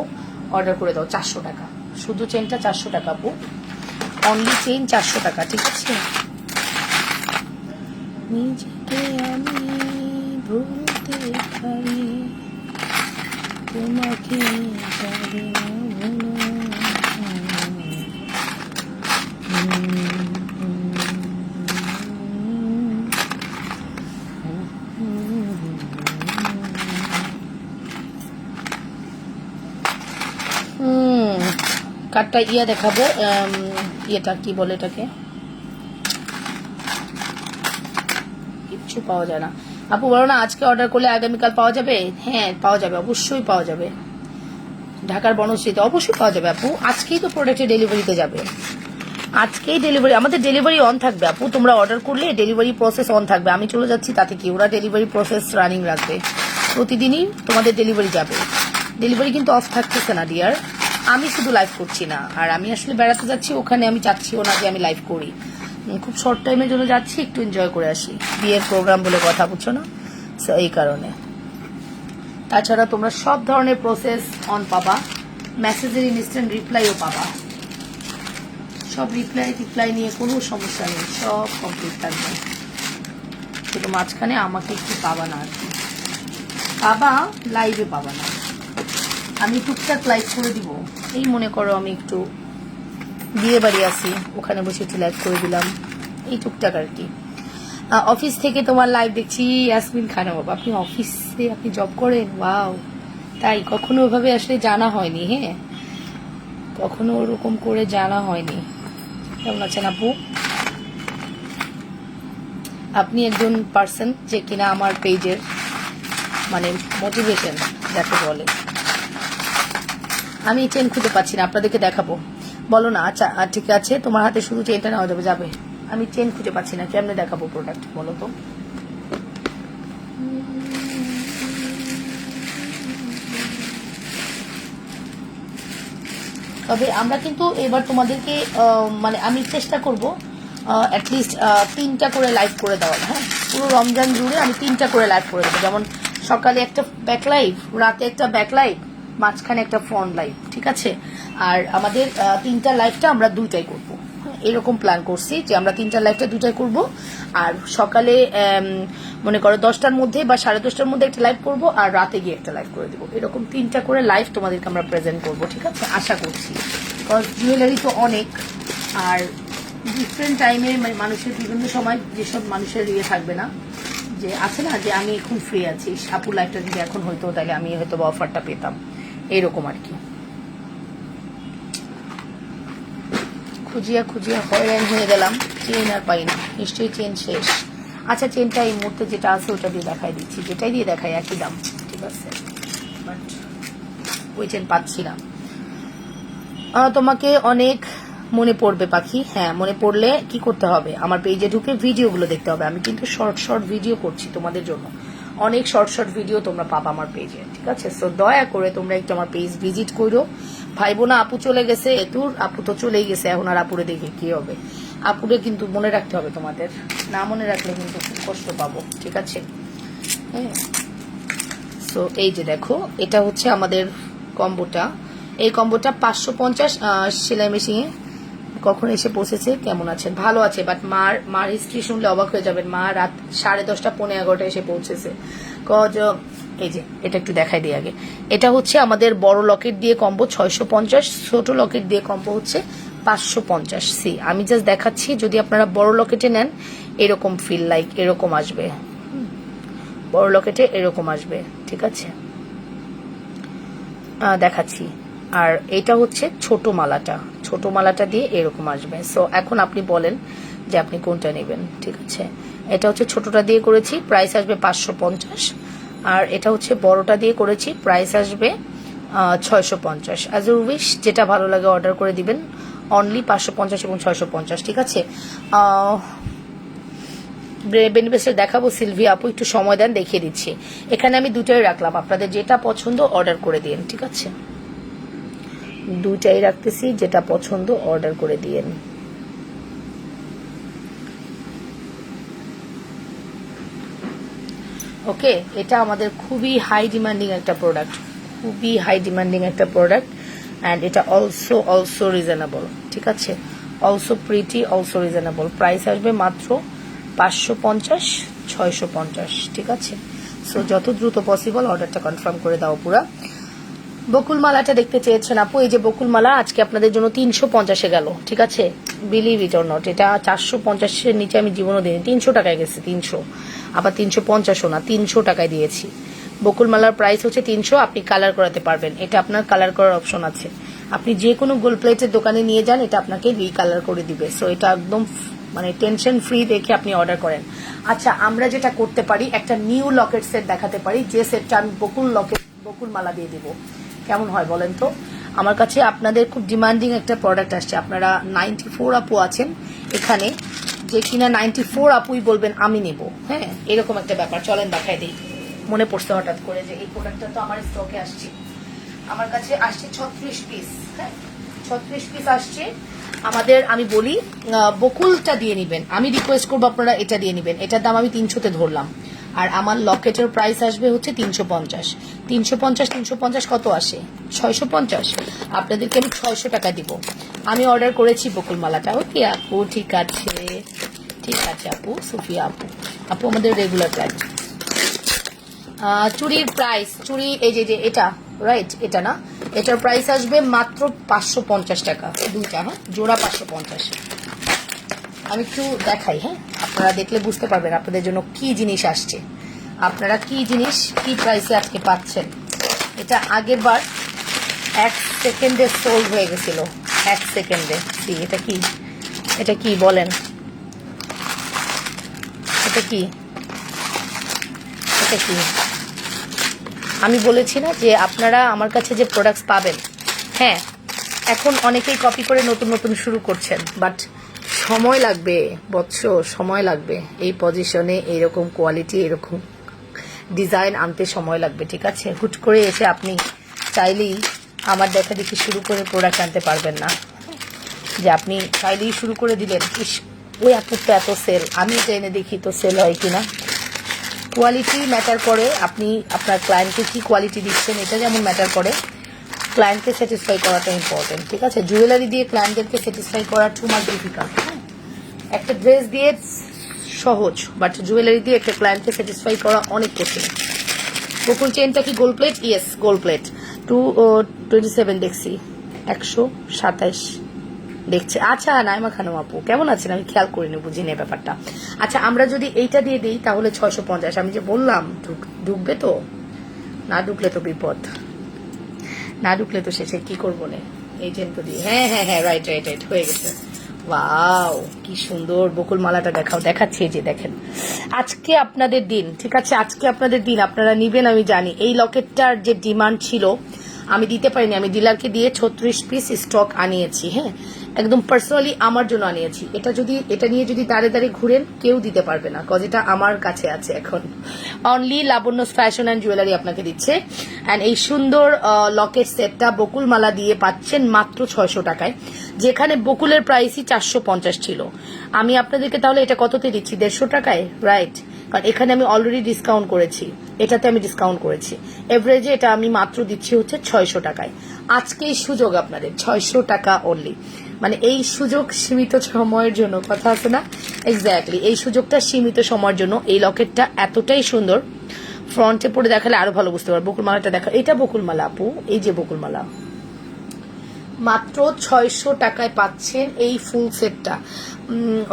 অর্ডার করে দাও। 400 টাকা, শুধু চেনটা 400 টাকা আপু, অনলি চেন 400 টাকা, ঠিক আছে। নিজেকে আমি ভুলতে পারি, তোমাকে যাবে না ভুলো। কার্ডটা ইয়া দেখাবো, ইয়েটা কি বলে এটাকে, কিচ্ছু পাওয়া যায় না। আপু বলো না আজকে অর্ডার করলে আগামীকাল পাওয়া যাবে? হ্যাঁ পাওয়া যাবে, অবশ্যই পাওয়া যাবে। ঢাকার বনশ্রীতে অবশ্যই পাওয়া যাবে আপু, আজকেই তো প্রোডাক্টের ডেলিভারিতে যাবে, আজকেই ডেলিভারি, আমাদের ডেলিভারি অন থাকবে আপু। তোমরা অর্ডার করলে ডেলিভারি প্রসেস অন থাকবে। আমি চলে যাচ্ছি তাতে কি, ওরা ডেলিভারি প্রসেস রানিং রাখবে, প্রতিদিনই তোমাদের ডেলিভারি যাবে। ডেলিভারি কিন্তু অফ থাকতেছে না ডিয়ার। আমি শুধু লাইভ করছি না, আর আমি আসলে বেড়াতে যাচ্ছি, ওখানে আমি চাচ্ছিও না যে আমি লাইভ করি। খুব শর্ট টাইমের জন্য যাচ্ছি, একটু এনজয় করে আসি, বিয়ের প্রোগ্রাম বলে কথা, বুঝছো না, এই কারণে। তাছাড়া তোমরা সব ধরনের প্রসেস অন পাবা, মেসেজের ইনস্ট্যান্ট রিপ্লাইও পাবা, সব রিপ্লাই নিয়ে কোনো সমস্যা নেই, সব কমপ্লিট থাকবে। শুধু মাঝখানে আমাকে একটু পাবা না আর কি, পাবা লাইভে পাবা না, আমি টুকটাক লাইভ করে দিব। এই মনে করো আমি একটু বিয়ে বাড়ি আসি, ওখানে বসে একটু লাইভ করে দিলাম, এই টুকটাক আর কি। অফিস থেকে তোমার লাইভ দেখছি ইয়াসমিন খানম, আপনি অফিসে আপনি জব করেন? ওয়াও, তাই কখনো ওভাবে আসলে জানা হয়নি। হ্যাঁ, কখনো ওরকম করে জানা হয়নি। কেমন আছেন আপু? আপনি একজন পার্সন যে কিনা আমার পেজের মানে মোটিভেশন যাকে বলে। আমি চেন খুঁজে পাচ্ছি না, আপনাদেরকে দেখাবো। বলো না। আচ্ছা ঠিক আছে, তোমার হাতে শুধু চেনটা নেওয়া যাবে? যাবে। আমি চেন খুঁজে পাচ্ছি না, কেমনে দেখাবো প্রোডাক্ট বলো তো। তবে আমরা কিন্তু এবার তোমাদেরকে মানে আমি চেষ্টা করবো অ্যাটলিস্ট 3টা করে লাইভ করে দেওয়ার। হ্যাঁ, পুরো রমজান জুড়ে আমি 3টা করে লাইভ করে দেবো, যেমন সকালে একটা ব্যাক লাইভ, রাতে একটা ব্যাক লাইভ, মাঝখানে একটা ফ্রন্ট লাইভ, ঠিক আছে। আর আমাদের 3টা লাইভটা আমরা 2টাই করবো, এরকম প্ল্যান করছি যে আমরা 3টা লাইভটা 2টাই করবো। আর সকালে মনে করো 10টার মধ্যে বা 10:30টার মধ্যে একটা লাইভ করবো, আর রাতে গিয়ে একটা লাইভ করে দেবো। এরকম 3টা করে লাইভ তোমাদেরকে আমরা প্রেজেন্ট করবো, ঠিক আছে, আশা করছি। বিকজ জুয়েলারি তো অনেক, আর ডিফারেন্ট টাইমে মানে মানুষের বিভিন্ন সময় যেসব মানুষের ইয়ে থাকবে না, যে আছে না যে আমি এখন ফ্রি আছি, আপু লাইফটা যদি এখন হইতো তাহলে আমি হয়তো অফারটা পেতাম, এইরকম আর কি। খুঁজিয়া খুঁজিয়া হয়রান হয়ে গেলাম, চেন আর পাই না, নিশ্চয়ই চেন শেষ। আচ্ছা চেনটা এই মুহূর্তে যেটা আছে ওটা দিয়ে দেখাই দিচ্ছি, যেটাই দিয়ে দেখাই একই দাম, ঠিক আছে, বাট ওই চেন পাচ্ছি না। তোমাকে অনেক মনে পড়বে পাখি, হ্যাঁ মনে পড়লে কি করতে হবে, আমার পেজে ঢুকে ভিডিওগুলো দেখতে হবে। আমি কিন্তু শর্ট শর্ট ভিডিও করছি তোমাদের জন্য, অনেক শর্ট শর্ট ভিডিও তোমরা পাবা আমার পেজে, ঠিক আছে। সো দয়া করে তোমরা একটু আমার পেজ ভিজিট করো। ভাইবো না আপু চলে গেছে এতুর, আপু তো চলেই গেছে, এখন আর আপুরে দেখে কি হবে, আপুরে কিন্তু মনে রাখতে হবে তোমাদের, না মনে রাখলে কিন্তু খুব কষ্ট পাবো, ঠিক আছে। হ্যাঁ সো এই যে দেখো এটা হচ্ছে আমাদের কম্বোটা, এই কম্বোটা 550 সেলাই মেশিনে কখন এসে পৌঁছেছে, কেমন আছেন, ভালো আছে, বাট মার হিস্ট্রি শুনলে অবাক হয়ে যাবেন, মা রাত 10:30 পৌনে 11টা এসে পৌঁছেছে। কজ এই যে এটা একটু দেখাই দিই আগে, এটা হচ্ছে আমাদের বড় লকেট দিয়ে কম্বো 650, ছোট লকেট দিয়ে কম্বো হচ্ছে 550। সি আমি জাস্ট দেখাচ্ছি, যদি আপনারা বড় লকেটে নেন এরকম ফিল লাইক এরকম আসবে, বড় লকেটে এরকম আসবে, ঠিক আছে, দেখাচ্ছি। আর এটা হচ্ছে ছোট মালাটা, ছোট মালাটা দিয়ে এরকম আসবে। সো এখন আপনি বলেন যে আপনি কোনটা নেবেন, ঠিক আছে। এটা হচ্ছে ছোটটা দিয়ে করেছি, প্রাইস আসবে 550, আর এটা হচ্ছে বড়টা দিয়ে করেছি, প্রাইস আসবে 650। অ্যাজ ইউ উইশ, যেটা ভালো লাগে অর্ডার করে দিবেন, অনলি 550 এবং 650, ঠিক আছে। বেনিফিটস দেখাবো সিলভিয়া আপু, একটু সময় দেন, দেখিয়ে দিচ্ছি। এখানে আমি দুটাই রাখলাম, আপনাদের যেটা পছন্দ অর্ডার করে দিন, ঠিক আছে, দুটাই রাখতেছি, যেটা পছন্দ অর্ডার করে দিয়েন। ওকে, এটা আমাদের খুবই হাই ডিমান্ডিং একটা প্রোডাক্ট, খুবই হাই ডিমান্ডিং একটা প্রোডাক্ট, অ্যান্ড এটা অলসো রিজনেবল, ঠিক আছে, also pretty, also reasonable. Price আসবে মাত্র 550, 650, ঠিক আছে। সো যত দ্রুত পসিবল অর্ডারটা কনফার্ম করে দাও পুরা। বকুলমালাটা দেখতে চেয়েছেন আপু, এই যে বকুলমালা আজকে আপনাদের জন্য 350-এ গেল, ঠিক আছে, বিলিভ ইট অর নট, এটা 450-এর নিচে আমি জীবনও দিইনি, 300 টাকায় গেছে, 300, আবার 350ও না, 300 টাকায় দিয়েছি। বকুলমালার প্রাইস হচ্ছে 300, আপনি কালার করাতে পারবেন, এটা আপনার কালার করার অপশন আছে, আপনি যে কোনো গোল্ড প্লেটের দোকানে নিয়ে যান, এটা আপনাকে রিকালার করে দিবে। সো এটা একদম মানে টেনশন ফ্রি দেখে আপনি অর্ডার করেন। আচ্ছা আমরা যেটা করতে পারি, একটা নিউ লকেট সেট দেখাতে পারি, যে সেটটা আমি বকুলমালা দিয়ে দিব, কেমন হয় বলেন তো। আমার কাছে আপনাদের খুব ডিমান্ডিং একটা প্রোডাক্ট আসছে, আপনারা 94 আপু আছেন এখানে, যে কিনা 94 আপুই বলবেন আমি নেব, হ্যাঁ এরকম একটা ব্যাপার। চলেন দেখাই দিই, মনে পড়ছে হঠাৎ করে যে এই প্রোডাক্টটা তো আমার স্টকে আসছে, আমার কাছে আসছে 36 পিস, হ্যাঁ 36 পিস আসছে আমাদের। আমি বলি বকুলটা দিয়ে নিবেন, আমি রিকোয়েস্ট করবো আপনারা এটা দিয়ে নিবেন, এটার দাম আমি 300-তে ধরলাম, আর আমার লকেটের প্রাইস আসবে হচ্ছে 350। 350 কত আসে, 650, আপনাদেরকে আমি 600 টাকা দিব। আমি অর্ডার করেছি বকুলমালাটা, ওকে আপু, ঠিক আছে, ঠিক আছে আপু, সুফিয়া আপু, আপু আমাদের রেগুলার ক্লায়েন্ট। চুড়ির প্রাইস, চুড়ি এই যে এটা রাইট, এটা না, এটার প্রাইস আসবে মাত্র 550 টাকা দুইটা, হ্যাঁ জোড়া 550। আমি একটু দেখাই, হ্যাঁ আপনারা দেখলে বুঝতে পারবেন আপনাদের জন্য কি জিনিস আসছে, আপনারা কি জিনিস কি প্রাইসে আজকে পাচ্ছেন। এটা আগের বার 1 সেকেন্ডে সোল্ড হয়ে গেছিল, 1 সেকেন্ডে। এটা কি, এটা কি বলেন, এটা কি, এটা কি, আমি বলেছি না যে আপনারা আমার কাছে যে প্রোডাক্টস পাবেন, হ্যাঁ এখন অনেকেই কপি করে নতুন নতুন শুরু করছেন, বাট সময় লাগবে বৎস, সময় লাগবে, এই পজিশনে এইরকম কোয়ালিটি এরকম ডিজাইন আনতে সময় লাগবে, ঠিক আছে। হুট করে এসে আপনি চাইলেই আমার দেখা দেখি শুরু করে প্রোডাক্ট আনতে পারবেন না, যে আপনি চাইলেই শুরু করে দিলেন, ইস ওই আপুরটা এত সেল, আমি এটা এনে দেখি তো সেল হয় কিনা। কোয়ালিটি ম্যাটার করে, আপনি আপনার ক্লায়েন্টকে কি কোয়ালিটি দিচ্ছেন এটা যেমন ম্যাটার করে, ক্লায়েন্টকে স্যাটিসফাই করাটা ইম্পর্টেন্ট, ঠিক আছে। জুয়েলারি দিয়ে ক্লায়েন্টদেরকে স্যাটিসফাই করা টু মাচ ডিফিকাল্ট, একটা ড্রেস দিয়ে সহজ, বাট জুয়েলারি দিয়ে একটা ক্লায়েন্টকে স্যাটিসফাই করা অনেক কঠিন। বকুল চেনটা কি gold plate? Yes gold plate, 227 দেখছি, 127 দেখছে। আচ্ছা নাইমা খানম আপু কেমন আছেন? আমি খেয়াল করিনি, বুঝিনি ব্যাপারটা। আচ্ছা আমরা যদি এইটা দিয়ে দিই তাহলে 650। আমি যে বললাম ঢুকবে তো, না ঢুকলে তো বিপদ, না ঢুকলে তো শেষে কি করবো নে। এজেন্ট দিয়ে, হ্যাঁ হ্যাঁ হ্যাঁ, রাইট রাইট রাইট, হয়ে গেছে। ওয়াও কি সুন্দর বকুল মালাটা দেখাচ্ছি, যে দেখেন আজকে আপনাদের দিন, ঠিক আছে আজকে আপনাদের দিন, আপনারা নিবেন আমি জানি। এই লকেটটার যে ডিমান্ড ছিল আমি দিতে পারিনি, আমি ডিলারকে দিয়ে 36 পিস স্টক আনিয়েছি। হ্যাঁ, একদম পার্সোনালি আমার জন্য আনিয়েছি। এটা নিয়ে যদি দাঁড়ে ঘুরেন কেউ দিতে পারবে না, কজ এটা আমার কাছে আছে এখন। Only Labanya fashion and jewellery আপনাকে দিচ্ছে। অ্যান্ড এই সুন্দর লকেট সেটটা বকুল মালা দিয়ে পাচ্ছেন মাত্র 600 টাকায়, যেখানে বকুলের প্রাইসই 450 ছিল। আমি আপনাদেরকে তাহলে এটা কততে দিচ্ছি? 150 টাকায়, রাইট? কারণ এখানে আমি অলরেডি ডিসকাউন্ট করেছি, এটাতে আমি ডিসকাউন্ট করেছি। এভারেজে এটা আমি মাত্র দিচ্ছি হচ্ছে 600 টাকায়। আজকে এই সুযোগ আপনাদের 600 টাকা অনলি, মানে এই সুযোগ সীমিত সময়ের জন্য, কথা আছে না? এক্স্যাক্টলি, এই সুযোগটা সীমিত সময়ের জন্য। এই লকেটটা এতটাই সুন্দর, ফ্রন্টে পরে দেখালে আরো ভালো বুঝতে পারবো। বকুলমালাটা দেখা, এটা বকুলমালা আপু, এই যে বকুলমালা, মাত্র 600 টাকায় পাচ্ছেন এই ফুল সেটটা।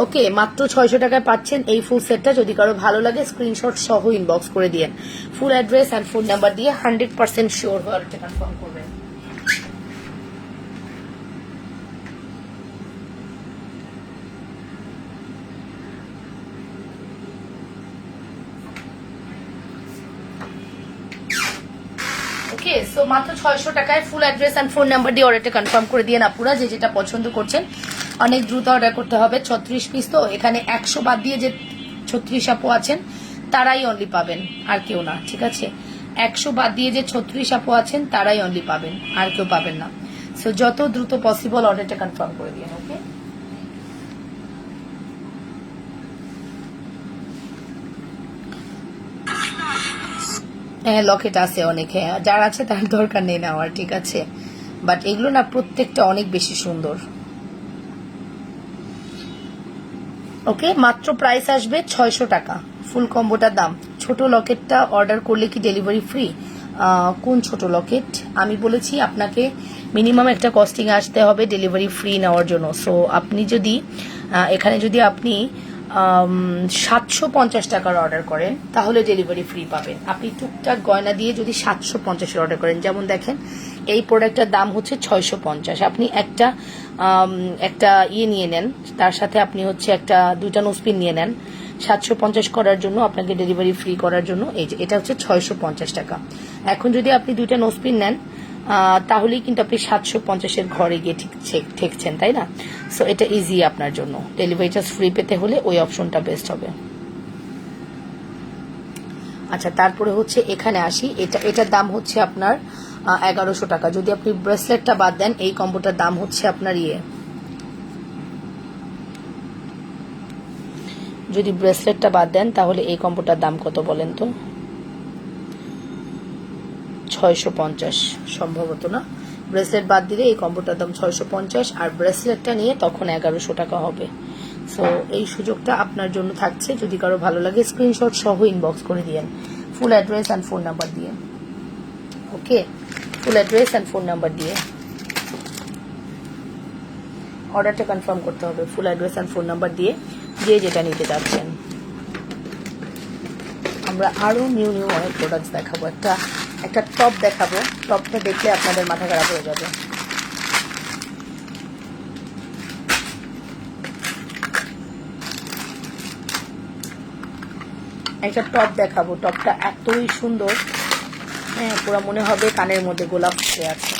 ওকে, মাত্র 600 টাকায় পাচ্ছেন এই ফুল সেটটা। যদি কারো ভালো লাগে স্ক্রিনশট সহ ইনবক্স করে দিয়েন, full address and phone number দিয়ে 100% শিওর হওয়ার কনফার্ম করবেন। ওকে, সো মাত্র 600 টাকায় full address and phone number দিয়ে অর্ডারটা কনফার্ম করে দিয়েন আপুরা, যে যেটা পছন্দ করছেন। অনেক দ্রুত অর্ডার করতে হবে, 36 পিস তো, এখানে 100 বাদ দিয়ে যে 36 আপু আছেন তারাই অনলি পাবেন, আর কেউ না, ঠিক আছে? 100 বাদ দিয়ে যে 36 আপু আছেন তারাই অনলি পাবেন, আর কেউ পাবেন না। সো যত দ্রুত পসিবল অর্ডারটা কনফার্ম করে দিয়েন। ওকে, হ্যাঁ লকেট আছে অনেক, হ্যাঁ যার আছে তার দরকার নেই নেওয়ার, ঠিক আছে? বাট এগুলো না প্রত্যেকটা অনেক বেশি সুন্দর। ওকে, মাত্র প্রাইস আসবে 600 টাকা, ফুল কম্বোটার দাম। ছোট লকেটটা অর্ডার করলে কি ডেলিভারি ফ্রি? কোন ছোট লকেট? আমি বলেছি আপনাকে মিনিমাম একটা কস্টিং আসতে হবে ডেলিভারি ফ্রি নেওয়ার জন্য। সো আপনি যদি এখানে যদি আপনি 750 টাকার অর্ডার করেন তাহলে ডেলিভারি ফ্রি পাবেন। আপনি টুকটাক গয়না দিয়ে যদি 750 অর্ডার করেন, যেমন দেখেন এই প্রোডাক্টটার দাম হচ্ছে 650, আপনি একটা ইয়ে নিয়ে নেন, তার সাথে আপনি হচ্ছে দুইটা নোসপিন নিয়ে নেন 750 করার জন্য, আপনাকে ডেলিভারি ফ্রি করার জন্য। এই যে এটা হচ্ছে 650 টাকা। এখন যদি আপনি দুইটা নোসপিন নেন তাহলেই কিন্তু আপনি 750-এর ঘরে গিয়ে ঠেকছেন, তাই না? সো এটা ইজি আপনার জন্য। ডেলিভারি চার্জ ফ্রি পেতে হলে ওই অপশনটা বেস্ট হবে। আচ্ছা, তারপরে হচ্ছে এখানে আসি, এটার দাম হচ্ছে আপনার 1100 টাকা। যদি আপনি ব্রেসলেটটা বাদ দেন এই কম্বোটার দাম হচ্ছে আপনার যদি ব্রেসলেটটা বাদ দেন তাহলে এই কম্বোটার দাম কত বলেন তো? 650 সম্ভবত, না? ব্রেসলেট বাদ দিলে এই কম্বোটার দাম 650, আর ব্রেসলেটটা নিয়ে তখন 1100 টাকা হবে। সো এই সুযোগটা আপনার জন্য থাকছে, যদি কারো ভালো লাগে স্ক্রিনশট সহ ইনবক্স করে দিয়েন, full address and phone number দিয়ে। Okay, full address and phone number দিয়ে অর্ডারটা কনফার্ম করতে হবে, full address and phone number দিয়ে, যে যেটা নিতে চাচ্ছেন। আমরা আরো নিউ অনেক প্রোডাক্টস দেখাবো। একটা টপ দেখাবো, টপটা দেখলে আপনাদের মাথা খারাপ হয়ে যাবে। একটা টপ দেখাবো, টপটা এতই সুন্দর, হ্যাঁ পুরো মনে হবে কানের মধ্যে গোলাপ ফুটে আছে।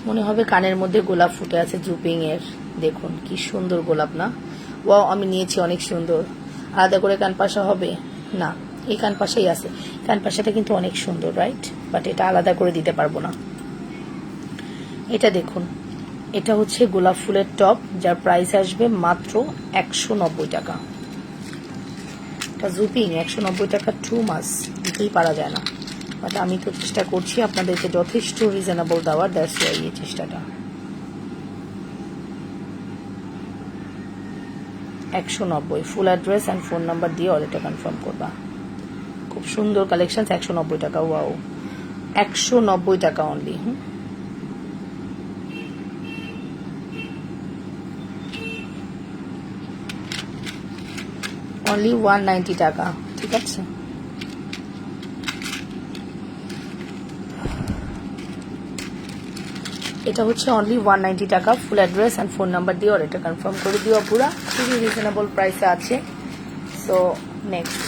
মনে হবে কানের মধ্যে গোলাপ ফুটে আছে জুপিং এর। দেখুন কি সুন্দর গোলাপ না? ওয়াও, আমি নিয়েছি, অনেক সুন্দর। আলাদা করে কানপাশা হবে না, এই কানপাশাই আছে। কানপাশাটা কিন্তু অনেক সুন্দর, রাইট? বাট এটা আলাদা করে দিতে পারবো না। এটা দেখুন, এটা হচ্ছে গোলাপ ফুলের টপ, যার প্রাইস আসবে মাত্র 190 টাকা। এটা জুপিং 190 টাকা, টু মাস দিতেই পারা যায় না। বাট আমি তো চেষ্টা করছি আপনাদেরকে যথেষ্ট রিজনেবল দেওয়ার, দ্যাটস ওয়াই এই চেষ্টাটা। 190, ফুল অ্যাড্রেস অ্যান্ড ফোন নাম্বার দিয়ে অর্ডারটা কনফার্ম করবা। খুব সুন্দর কালেকশন, 190 টাকা। ওয়াও, 190 টাকা অনলি। অনলি 190 টাকা, ঠিক আছে। এটা হচ্ছে অনলি 190 টাকা। Full address and phone number দিয়ে অর্ডারটা কনফার্ম করে দিও পুরা, খুবই রিজনেবল প্রাইসে আছে। সো নেক্সট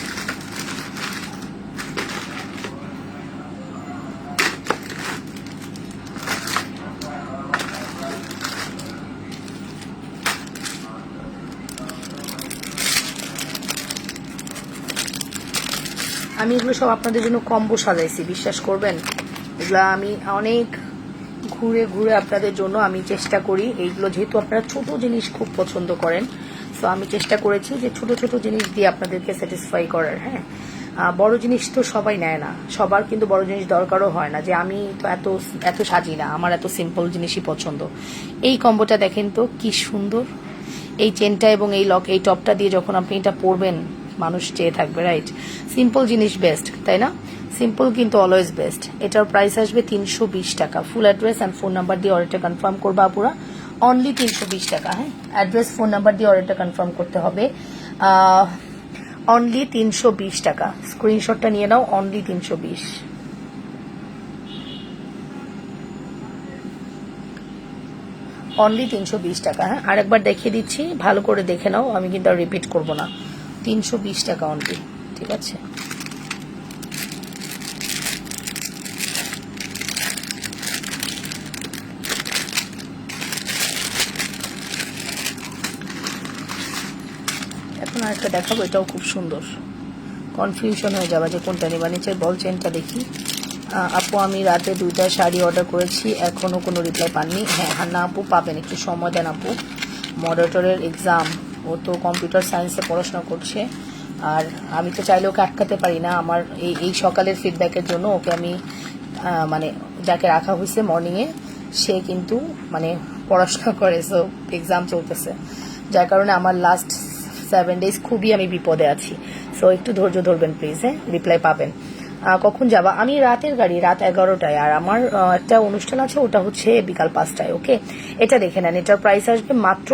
আমি এগুলো সব আপনাদের জন্য কম্বো সাজাইছি, বিশ্বাস করবেন। এগুলো আমি অনেক ঘুরে ঘুরে আপনাদের জন্য আমি চেষ্টা করি এইগুলো, যেহেতু আপনারা ছোট জিনিস খুব পছন্দ করেন, সো আমি চেষ্টা করেছি যে ছোট ছোট জিনিস দিয়ে আপনাদেরকে স্যাটিসফাই করার। হ্যাঁ, বড় জিনিস তো সবাই নেয় না, সবার কিন্তু বড় জিনিস দরকারও হয় না, যে আমি তো এত এত সাজি না, আমার এত সিম্পল জিনিসই পছন্দ। এই কম্বোটা দেখেন তো কি সুন্দর, এই চেনটা এবং এই লক, এই টপটা দিয়ে যখন আপনি এটা পরবেন মানুষ চেয়ে থাকবে, রাইট? সিম্পল জিনিস বেস্ট, তাই না? সিম্পল কিন্তু অলওয়েজ বেস্ট। এটার প্রাইস আসবে 320 টাকা। Full address and phone number দিয়ে অর্ডারটা কনফার্ম করবা পুরা, অনলি 320 টাকা। হ্যাঁ, অ্যাড্রেস ফোন নাম্বার দিয়ে অর্ডারটা কনফার্ম করতে হবে। অনলি 320 টাকা, স্ক্রিনশটটা নিয়ে নাও, অনলি 320। অনলি 320 টাকা। হ্যাঁ, আরেকবার দেখিয়ে দিচ্ছি, ভালো করে দেখে নাও, আমি কিন্তু আর রিপিট করবো না। 320 টাকা অনলি, ঠিক আছে। এখন আরেকটা দেখাবো, এটাও খুব সুন্দর, কনফিউশন হয়ে যাবে যে কোনটা নেবা। নিচের বল চেনটা দেখি। আপু আমি রাতে 2টা শাড়ি অর্ডার করেছি, এখনো কোনো রিপ্লাই পাননি। হ্যাঁ হ্যাঁ, না আপু পাবেন, একটু সময় দেন আপু। মডারেটরের এক্সাম, ও তো কম্পিউটার সায়েন্সে পড়াশোনা করছে, আর আমি তো চাইলে ওকে আটকাতে পারি না। আমার এই সকালের ফিডব্যাকের জন্য ওকে আমি মানে যাকে রাখা হয়েছে মর্নিংয়ে, সে কিন্তু মানে পড়াশোনা করে, সো এক্সাম চলতেছে, যার কারণে আমার লাস্ট 7 days খুবই আমি বিপদে আছি। সো একটু ধৈর্য ধরবেন প্লিজ। হ্যাঁ, রিপ্লাই পাবেন। কখন যাবা? আমি রাতের গাড়ি, রাত 11টায়, আর আমার একটা অনুষ্ঠান আছে, ওটা হচ্ছে বিকাল 5টায়। ওকে, এটা দেখে নেন, এটার প্রাইস আসবে মাত্র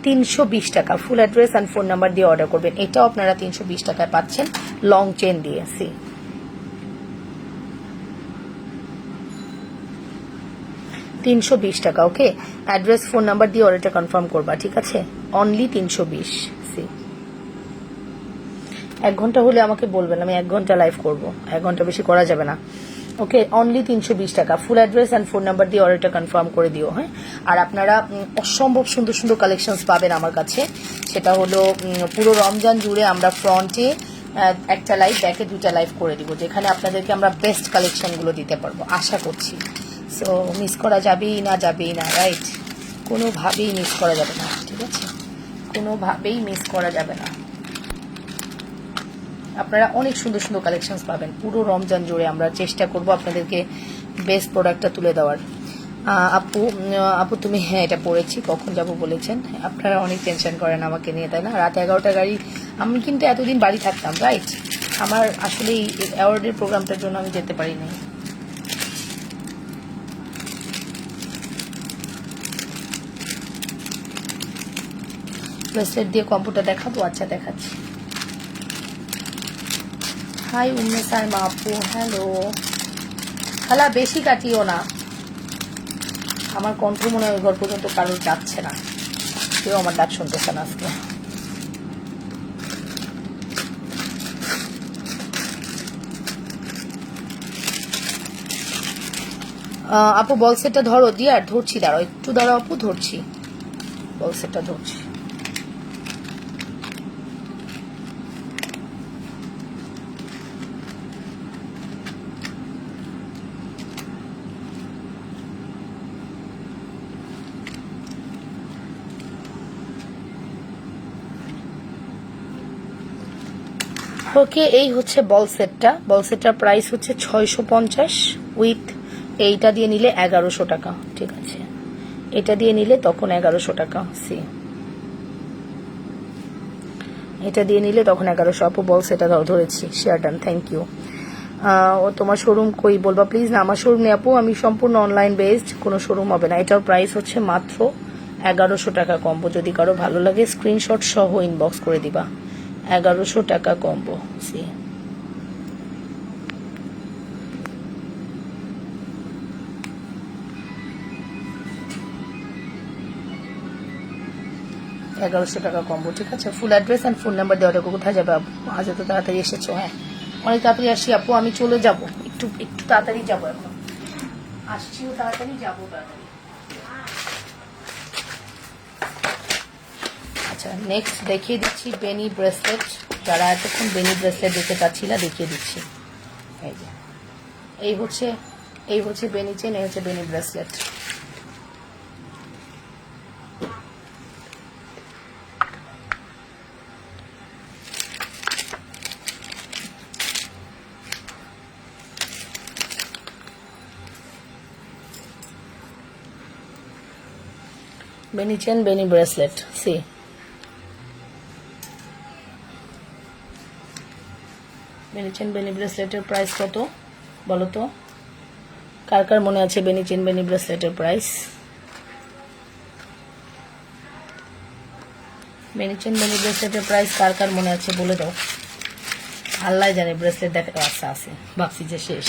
320 টাকা। Full address and phone number দিয়ে অর্ডার করবেন, এটাও আপনারা 320 টাকায় পাচ্ছেন, লং চেন দিয়ে। সি 320 টাকা। ওকে, অ্যাড্রেস ফোন নাম্বার দিয়ে অর্ডারটা কনফার্ম করবা, ঠিক আছে। অনলি 320। সি 1 ঘন্টা হলে আমাকে বলবেন, আমি 1 ঘন্টা লাইভ করবো, 1 ঘন্টা বেশি করা যাবে না। ওকে, অনলি 320 টাকা। Full address and phone number দিয়ে অর্ডারটা কনফার্ম করে দিও। হ্যাঁ, আর আপনারা অসম্ভব সুন্দর সুন্দর কালেকশনস পাবেন আমার কাছে। সেটা হলো পুরো রমজান জুড়ে আমরা ফ্রন্টে একটা লাইভ, ব্যাকে 2টা লাইভ করে দিব, যেখানে আপনাদেরকে আমরা বেস্ট কালেকশনগুলো দিতে পারবো, আশা করছি। সো মিস করা যাবেই না, যাবেই না, রাইট? কোনোভাবেই মিস করা যাবে না, ঠিক আছে? কোনোভাবেই মিস করা যাবে না। আপনারা অনেক সুন্দর সুন্দর কালেকশনস পাবেন পুরো রমজান জুড়ে। আমরা চেষ্টা করব আপনাদেরকে বেস্ট প্রোডাক্টটা তুলে দেওয়ার। আপু তুমি, হ্যাঁ এটা পড়েছি, কখন যাব বলেছেন। আপনারা অনেক টেনশন করেন আমাকে নিয়ে, তাই না? রাত 11টা গাড়ি, আমি কিন্তু এতদিন বাড়ি থাকতাম, রাইট? আমার আসলে এই অ্যাওয়ার্ডের প্রোগ্রামটার জন্য আমি যেতে পারিনি। ব্রেসলেট দিয়ে কম্পিউটার দেখাবো, আচ্ছা দেখাচ্ছি। হাই উম্মে সাইমা আপু, হ্যালো। খালা বেশি কাটিও না, আমার কণ্ঠ মনে হয় ঘর পর্যন্ত কারোর যাচ্ছে না, কেউ আমার ডাক শুনতেছে না আজকে। আপু বল সেটটা ধরো, দিয়ে আর ধরছি, দাঁড়াও একটু, দাঁড়াও আপু, ধরছি, বল সেটটা ধরছি। ওকে, এই হচ্ছে বল সেটটা। বল সেটটার প্রাইস হচ্ছে 650, উইথ এইটা দিয়ে নিলে 1100 টাকা, ঠিক আছে? এটা দিয়ে নিলে তখন 1100 টাকা। সি এটা দিয়ে নিলে তখন 1100। আপু বল সেটটা ধরেছি, শেয়ার ডান, থ্যাংক ইউ। ও তোমার শোরুম কই বলবা প্লিজ। না, আমার শোরুম নেই আপু, আমি সম্পূর্ণ অনলাইন বেসড, কোনো শোরুম হবে না। এটার প্রাইস হচ্ছে মাত্র 1100 টাকা কম্বো। যদি কারো ভালো লাগে স্ক্রিনশট সহ ইনবক্স করে দিবা। 1100 টাকা কম্বো। সি 1100 টাকা কম্বো, ঠিক আছে। ফুল অ্যাড্রেস অ্যান্ড ফোন নাম্বার দিয়ে অর্ডার করবো। কোথায় যাবে আপু? আজ এত তাড়াতাড়ি এসেছো? হ্যাঁ, অনেক তাড়াতাড়ি আসি আপু, আমি চলে যাব, একটু একটু তাড়াতাড়ি যাবো, এখন আসছিও তাড়াতাড়ি, যাবো তাড়াতাড়ি। আচ্ছা, নেক্সট দেখিয়ে দিচ্ছি বেনি ব্রেসলেট। যারা এতক্ষণ বেনি ব্রেসলেট দেখতে চাচ্ছিলা, দেখিয়ে দিচ্ছি। এই যে এই হচ্ছে বেনি চেন, এই হচ্ছে বেনি ব্রেসলেট। বেনি চেন, বেনি ব্রেসলেট। সি বেনি চেন, বেনি ব্রেসলেটের প্রাইস কত বলো তো? কার কার মনে আছে বেনি চেন, বেনি ব্রেসলেটের প্রাইস? বেনি চেন, বেনি ব্রেসলেটের প্রাইস কার কার মনে আছে বলে দাও। আল্লাহ জানে ব্রেসলেট দেখা আচ্ছা আছে, ভাবছি যে শেষ।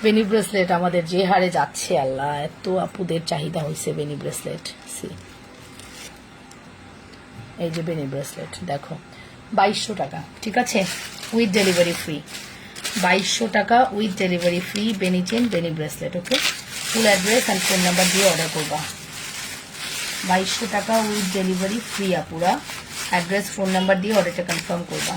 বেনি ব্রেসলেট আমাদের যে হারে যাচ্ছে, আল্লাহ, এত আপুদের চাহিদা হয়েছে বেনি ব্রেসলেট। সি এই যে বেনি ব্রেসলেট দেখো, 2200 টাকা, ঠিক আছে, উইথ ডেলিভারি ফ্রি। 2200 টাকা উইথ ডেলিভারি ফ্রি, বেনি চেন, বেনি bracelet. Okay, full address and phone number দিয়ে অর্ডার করবা। 2200 টাকা উইথ ডেলিভারি ফ্রি আপুরা, অ্যাড্রেস ফোন নাম্বার দিয়ে অর্ডারটা কনফার্ম করবা।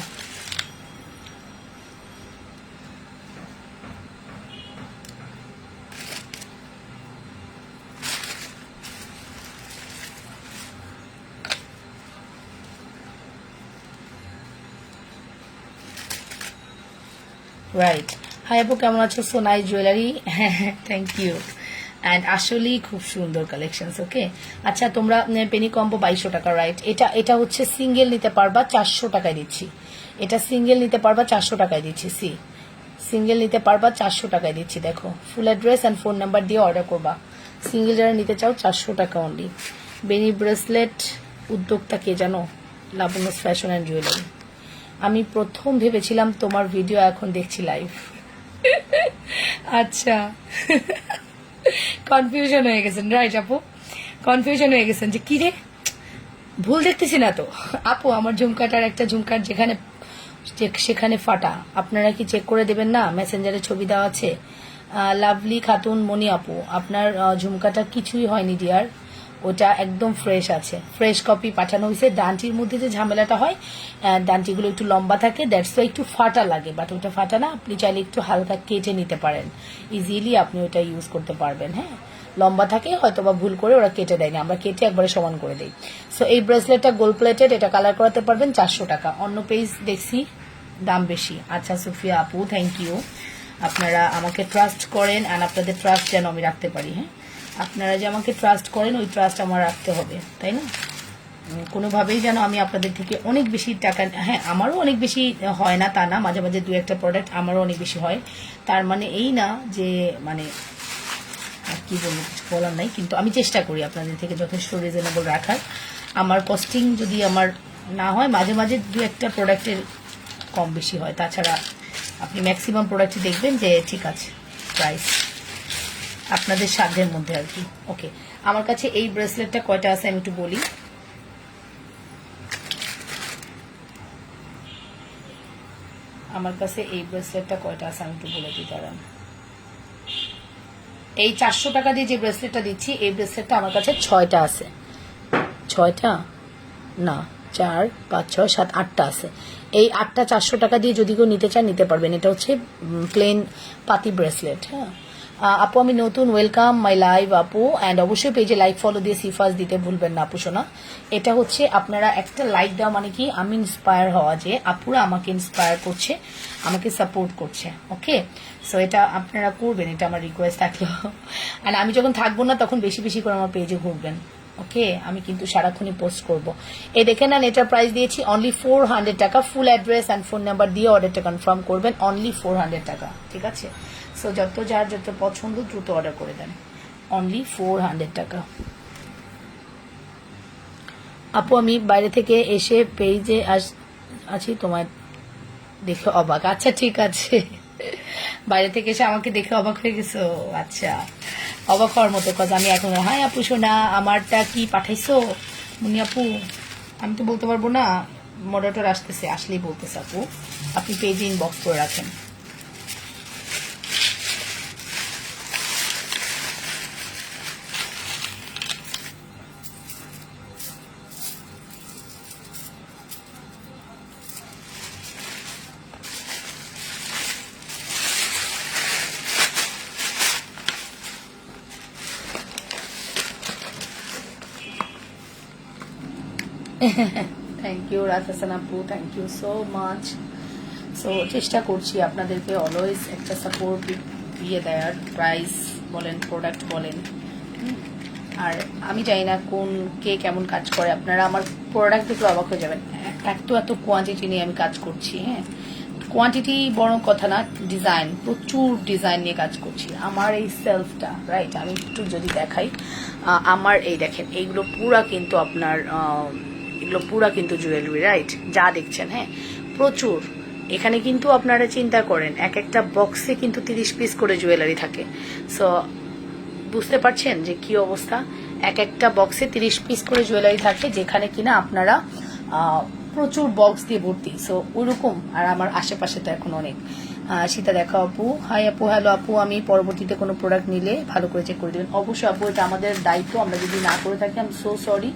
রাইট, হাই আপু, কেমন আছো? So nice jewellery. হ্যাঁ, থ্যাংক ইউ। অ্যান্ড আসলেই খুব সুন্দর কালেকশনস। ওকে, আচ্ছা, তোমরা পেনি কম্বো 2200 টাকা, রাইট। এটা হচ্ছে সিঙ্গেল নিতে পারবা 400 টাকায় দিচ্ছি। এটা সিঙ্গেল নিতে পারবা 400 টাকায় দিচ্ছি। সি সিঙ্গেল নিতে পারবা 400 টাকায় দিচ্ছি। দেখো, ফুল অ্যাড্রেস অ্যান্ড ফোন নাম্বার দিয়ে অর্ডার করবা। সিঙ্গেল যারা নিতে চাও 400 টাকা অনলি। বেনি ব্রেসলেট উদ্যোক্তা কে জানো? লাবণ্য ফ্যাশন অ্যান্ড জুয়েলারি। আমি প্রথম ভেবেছিলাম তোমার ভিডিও, এখন দেখছি লাইভ। আচ্ছা, কনফিউশন হয়ে গেছেন, রাইট আপু, কনফিউশন হয়ে গেছেন যে কি রে, ভুল দেখতেছি না তো। আপু, আমার ঝুমকাটার একটা ঝুমকার যেখানে সেখানে ফাটা, আপনারা কি চেক করে দেবেন না? মেসেঞ্জারে ছবি দেওয়া আছে। লাভলি খাতুন মনি আপু, আপনার ঝুমকাটা কিছুই হয়নি ডিয়ার, ওটা একদম ফ্রেশ আছে, ফ্রেশ কপি পাঠানো হয়েছে। ডান্টির মধ্যে যে ঝামেলাটা হয়, ডান্টিগুলো একটু লম্বা থাকে, দ্যাটস ওয়াই একটু ফাটা লাগে, বাট ওটা ফাটা না। আপনি চাইলে একটু হালকা কেটে নিতে পারেন, ইজিলি আপনি ওটা ইউজ করতে পারবেন। হ্যাঁ, লম্বা থাকে হয়তো বা ভুল করে ওরা কেটে দেয়নি, আমরা কেটে একবারে সমান করে দিই। সো এই ব্রেসলেটটা গোল্ড প্লেটেড, এটা কালার করাতে পারবেন 400 টাকা। অন্য পেজ দেখছি দাম বেশি। আচ্ছা সুফিয়া আপু, থ্যাংক ইউ। আপনারা আমাকে ট্রাস্ট করেন, অ্যান্ড আপনাদের ট্রাস্ট যেন আমি রাখতে পারি। হ্যাঁ, আপনারা যে আমাকে ট্রাস্ট করেন, ওই ট্রাস্ট আমার রাখতে হবে, তাই না? কোনোভাবেই যেন আমি আপনাদের থেকে অনেক বেশি টাকা, হ্যাঁ আমারও অনেক বেশি হয় না তা না, মাঝে মাঝে দু একটা প্রোডাক্ট আমারও অনেক বেশি হয়, তার মানে এই না যে মানে আর কি বলবো, কিছু বলার নাই, কিন্তু আমি চেষ্টা করি আপনাদের থেকে যথেষ্ট রিজনেবল রাখার। আমার কস্টিং যদি আমার না হয়, মাঝে মাঝে দু একটা প্রোডাক্টের কম বেশি হয়, তাছাড়া আপনি ম্যাক্সিমাম প্রোডাক্টই দেখবেন যে ঠিক আছে প্রাইস আপনাদের সাধ্যের মধ্যে আর কি। ওকে, আমার কাছে এই ব্রেসলেটটা কয়টা আছে আমি একটু বলি। আমার কাছে এই ব্রেসলেটটা কয়টা আছে আমি একটু বলে দিই, দাঁড়ান। এই 400 টাকা দিয়ে যে ব্রেসলেটটা দিচ্ছি, এই ব্রেসলেটটা আমার কাছে 6টা আছে। 6টা না, 4 5 6 7 8টা আছে। এই 8টা 400 টাকা দিয়ে যদি কেউ নিতে চান নিতে পারবেন। এটা হচ্ছে প্লেন পাতি ব্রেসলেট। হ্যাঁ আপু, আমি নতুন, ওয়েলকাম মাই লাইভ আপু, অ্যান্ড অবশ্যই পেজে লাইক ফলো দিয়ে সিফাস দিতে ভুলবেন না আপু সোনা। এটা হচ্ছে আপনারা একটা লাইক দেওয়া মানে কি আমি ইন্সপায়ার হওয়া, যে আপুরা আমাকে ইন্সপায়ার করছে, আমাকে সাপোর্ট করছে। ওকে, সো এটা আপনারা করবেন, এটা আমার রিকোয়েস্ট থাকলো। অ্যান্ড আমি যখন থাকবো না তখন বেশি বেশি করে আমার পেজে ঘুরবেন, ওকে, আমি কিন্তু সারাক্ষণই পোস্ট করব। এই দেখেন না, এটার প্রাইস দিয়েছি অনলি 400 টাকা। Full address and phone number দিয়ে অর্ডারটা কনফার্ম করবেন, অনলি 400 টাকা। ঠিক আছে, সো যার যত পছন্দ দ্রুত অর্ডার করে দেন, অনলি 400 টাকা। আপু আমি বাইরে থেকে এসে পেজে আছি, তোমার দেখে অবাক। আচ্ছা ঠিক আছে, বাইরে থেকে এসে আমাকে দেখে অবাক হয়ে গেছো। আচ্ছা, অবাক হওয়ার মতো কথা। আমি এখন হাই আপু শোনা, আমারটা কি পাঠাইছো মুনি আপু? আমি তো বলতে পারবো না, মডারেটর আসতেছে, আসলেই বলতেছে আপু। আপনি পেজে ইনবক্স করে রাখেন। থ্যাংক ইউ রাজহাসান আপু, thank you so much. So চেষ্টা করছি আপনাদেরকে অলওয়েজ একটা সাপোর্ট দিয়ে দেওয়ার, প্রাইস বলেন, প্রোডাক্ট বলেন। আর আমি জানি না কে কেমন কাজ করে, আপনারা আমার প্রোডাক্ট দেখলে অবাক হয়ে যাবেন। এত কোয়ান্টিটি নিয়ে আমি কাজ করছি। হ্যাঁ, কোয়ান্টিটি বড় কথা না, ডিজাইন, প্রচুর ডিজাইন নিয়ে কাজ করছি। আমার এই সেলফটা রাইট, আমি একটু যদি দেখাই, আমার এই দেখেন, এইগুলো পুরা কিন্তু আপনার এগুলো পুরা কিন্তু জুয়েলারি রাইট, যা দেখছেন। হ্যাঁ, প্রচুর। এখানে কিন্তু আপনারা চিন্তা করেন, এক একটা বক্সে কিন্তু 30 পিস করে জুয়েলারি থাকে। সো বুঝতে পারছেন যে কি অবস্থা। এক একটা বক্সে 30 পিস করে জুয়েলারি থাকে, যেখানে কিনা আপনারা প্রচুর বক্স দিয়ে ভর্তি। সো ওইরকম। আর আমার আশেপাশে তো এখন অনেক। সীতা দেখা আপু, হাই আপু, হ্যালো আপু, আমি পরবর্তীতে কোনো প্রোডাক্ট নিলে ভালো করে চেক করে দেবেন। অবশ্যই আপু, এটা আমাদের দায়িত্ব, আমরা যদি না করে থাকি আই এম সো সরি।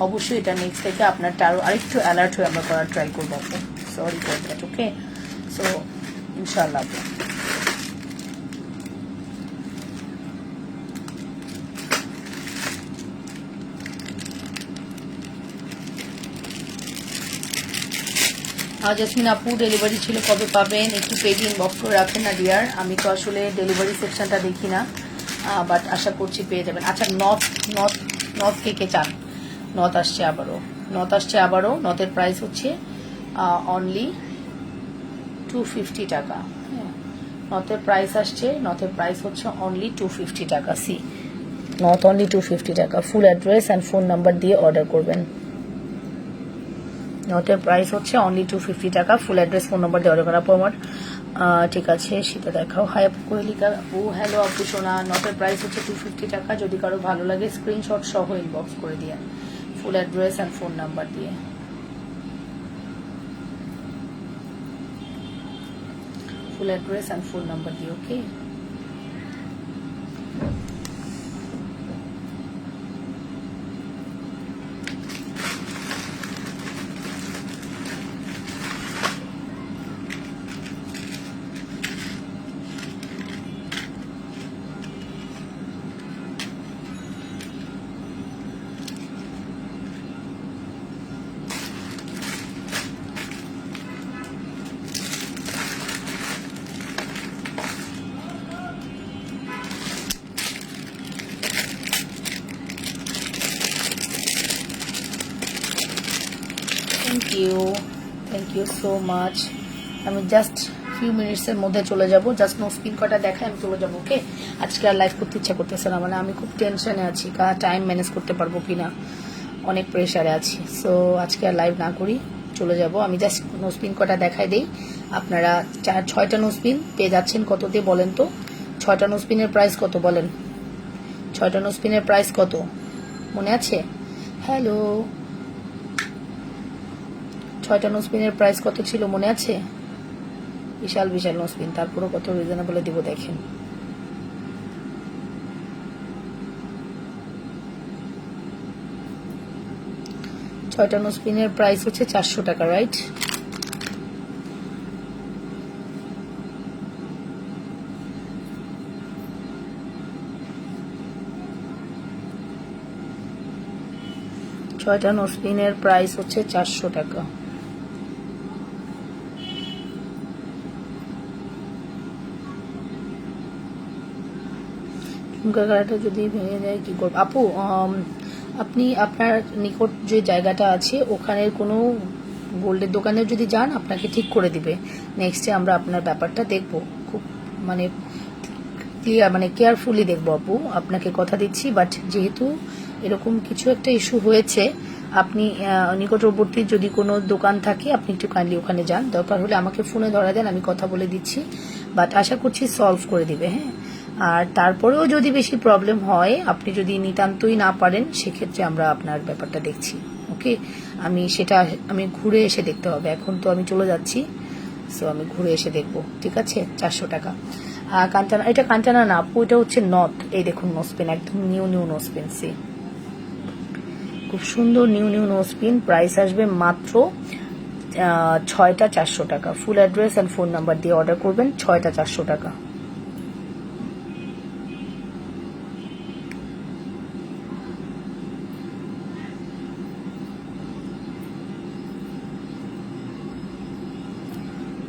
অবশ্যই এটা নেক্সট থেকে আপনারটা আরেকটু অ্যালার্ট হয়ে আমরা করার ট্রাই করবো আপু। Sorry for that. Okay, so ইনশাআল্লাহ আপু। জাসমিন আপু, ডেলিভারি ছিল, কবে পাবেন? একটু পেজ ইনবক্স করে রাখেন না ডিয়ার। আমি তো আসলে ডেলিভারি সেকশনটা দেখি না, বাট আশা করছি পেয়ে যাবেন। আচ্ছা, নথ কে চান? নথ আসছে আবারও। নথের প্রাইস হচ্ছে অনলি 250 টাকা। হ্যাঁ, নথের প্রাইস হচ্ছে অনলি 250 টাকা। সি নথ অনলি 250 টাকা। Full address and phone number দিয়ে অর্ডার করবেন। নথের প্রাইস হচ্ছে অনলি 250 টাকা। ফুল অ্যাড্রেস, ফোন নাম্বার দিয়ে অর্ডার করা আপু আমার। ঠিক আছে, সেটা দেখাও। হাই আপু, কোহেলিকা আপু, হ্যালো আপু সোনা। নথের প্রাইস হচ্ছে 250 টাকা। যদি কারো ভালো লাগে স্ক্রিনশট সহ ইনবক্স করে দিয়ে, full address and phone number দিয়ে। Okay. Thank you so much. আমি জাস্ট ফিউ মিনিটসের মধ্যে চলে যাব, জাস্ট নো স্পিন কটা দেখায় আমি চলে যাবো। ওকে, আজকে আর লাইভ করতে ইচ্ছা করতেছে না, মানে আমি খুব টেনশনে আছি, টাইম ম্যানেজ করতে পারবো কিনা, অনেক প্রেশারে আছি। সো আজকে আর লাইভ না করি, চলে যাব। আমি জাস্ট নো স্পিন কটা দেখাই দেই। আপনারা 6টা নো স্পিন পেয়ে যাচ্ছেন কত দিয়ে বলেন তো? 6টা নো স্পিনের প্রাইস কত বলেন? 6টা নো স্পিনের প্রাইস কত মনে আছে? হ্যালো, 6টা নো স্পিনের প্রাইস কত ছিল মনে আছে? বিশাল নো স্পিন, তারপরে কত রিজনেবল দিব দেখেন। ছয়টা নো স্পিনের প্রাইস হচ্ছে 400 টাকা, রাইট? ছয়টা নো স্পিনের প্রাইস হচ্ছে 400 টাকা। ঝুমকা গাড়াটা যদি ভেঙে যায় কি করবো আপু? আপনি আপনার নিকট যে জায়গাটা আছে ওখানের কোনো গোল্ডের দোকানে যদি যান আপনাকে ঠিক করে দিবে। নেক্সটে আমরা আপনার ব্যাপারটা দেখব, খুব মানে ক্লিয়ার মানে কেয়ারফুলি দেখবো আপু, আপনাকে কথা দিচ্ছি। বাট যেহেতু এরকম কিছু একটা ইস্যু হয়েছে, আপনি নিকটবর্তী যদি কোনো দোকান থাকে আপনি একটু কাইন্ডলি ওখানে যান, দরকার হলে আমাকে ফোনে ধরা দেন, আমি কথা বলে দিচ্ছি। বাট আশা করছি সলভ করে দিবে। হ্যাঁ, আর তারপরেও যদি বেশি প্রবলেম হয়, আপনি যদি নিতান্তই না পারেন, সেক্ষেত্রে আমরা আপনার ব্যাপারটা দেখছি। ওকে, আমি ঘুরে এসে দেখতে হবে, এখন তো আমি চলে যাচ্ছি, সো আমি ঘুরে এসে দেখবো। ঠিক আছে, 400 টাকা। কাঞ্চানা, এটা কাঞ্চানা না আপু, এটা হচ্ছে নথ। এই দেখুন নোসপিন, একদম নিউ নোসপিন, সি খুব সুন্দর নিউ নোসপিন। প্রাইস আসবে মাত্র 6টা 400 টাকা। Full address and phone number দিয়ে অর্ডার করবেন, 6টা 400 টাকা।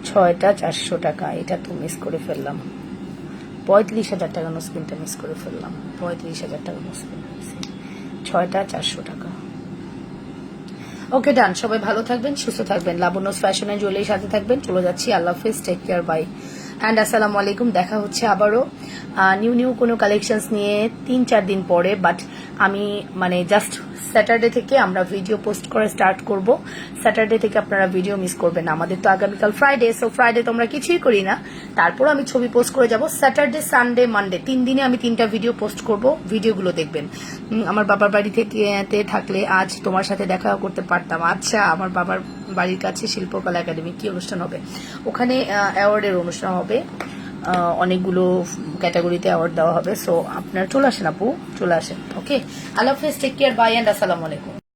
ছয়টা 400 টাকা। এটা তো মিস করে ফেললাম, 35,000 টাকা নোসপিনটা মিস করে ফেললাম। 35,000 টাকা নোসপিন, 6টা 400 টাকা। ওকে ডান, সবাই ভালো থাকবেন, সুস্থ থাকবেন, লাবণ্যস ফ্যাশন এন্ড জুয়েলারির সাথে থাকবেন। চলে যাচ্ছি, আল্লাহ হাফেজ, টেক কেয়ার, বাই অ্যান্ড আসসালামু আলাইকুম। দেখা হচ্ছে আবারও নিউ কোনো কালেকশনস নিয়ে 3-4 দিন পরে। বাট আমি মানে জাস্ট স্যাটারডে থেকে আমরা ভিডিও পোস্ট করে স্টার্ট করব। স্যাটারডে থেকে আপনারা ভিডিও মিস করবেন না। আমাদের তো আগামীকাল ফ্রাইডে, সো ফ্রাইডে তো আমরা কিছুই করি না, তারপর আমি ছবি পোস্ট করে যাব। স্যাটারডে, সানডে, মানডে 3 দিনে আমি 3টা ভিডিও পোস্ট করব। ভিডিওগুলো দেখবেন। আমার বাবার বাড়ি থেকে থাকলে আজ তোমার সাথে দেখা করতে পারতাম। আচ্ছা, আমার বাবার বাড়ির কাছে শিল্পকলা একাডেমি, কি অনুষ্ঠান হবে ওখানে? অ্যাওয়ার্ডের অনুষ্ঠান হবে, অনেকগুলো ক্যাটাগরিতে অ্যাওয়ার্ড দেওয়া হবে। সো আপনারা চলে আসেন আপু, চলে আসেন। ওকে, আল্লাহ হাফেজ, টেক কেয়ার, বাই অ্যান্ড আসসালামু আলাইকুম।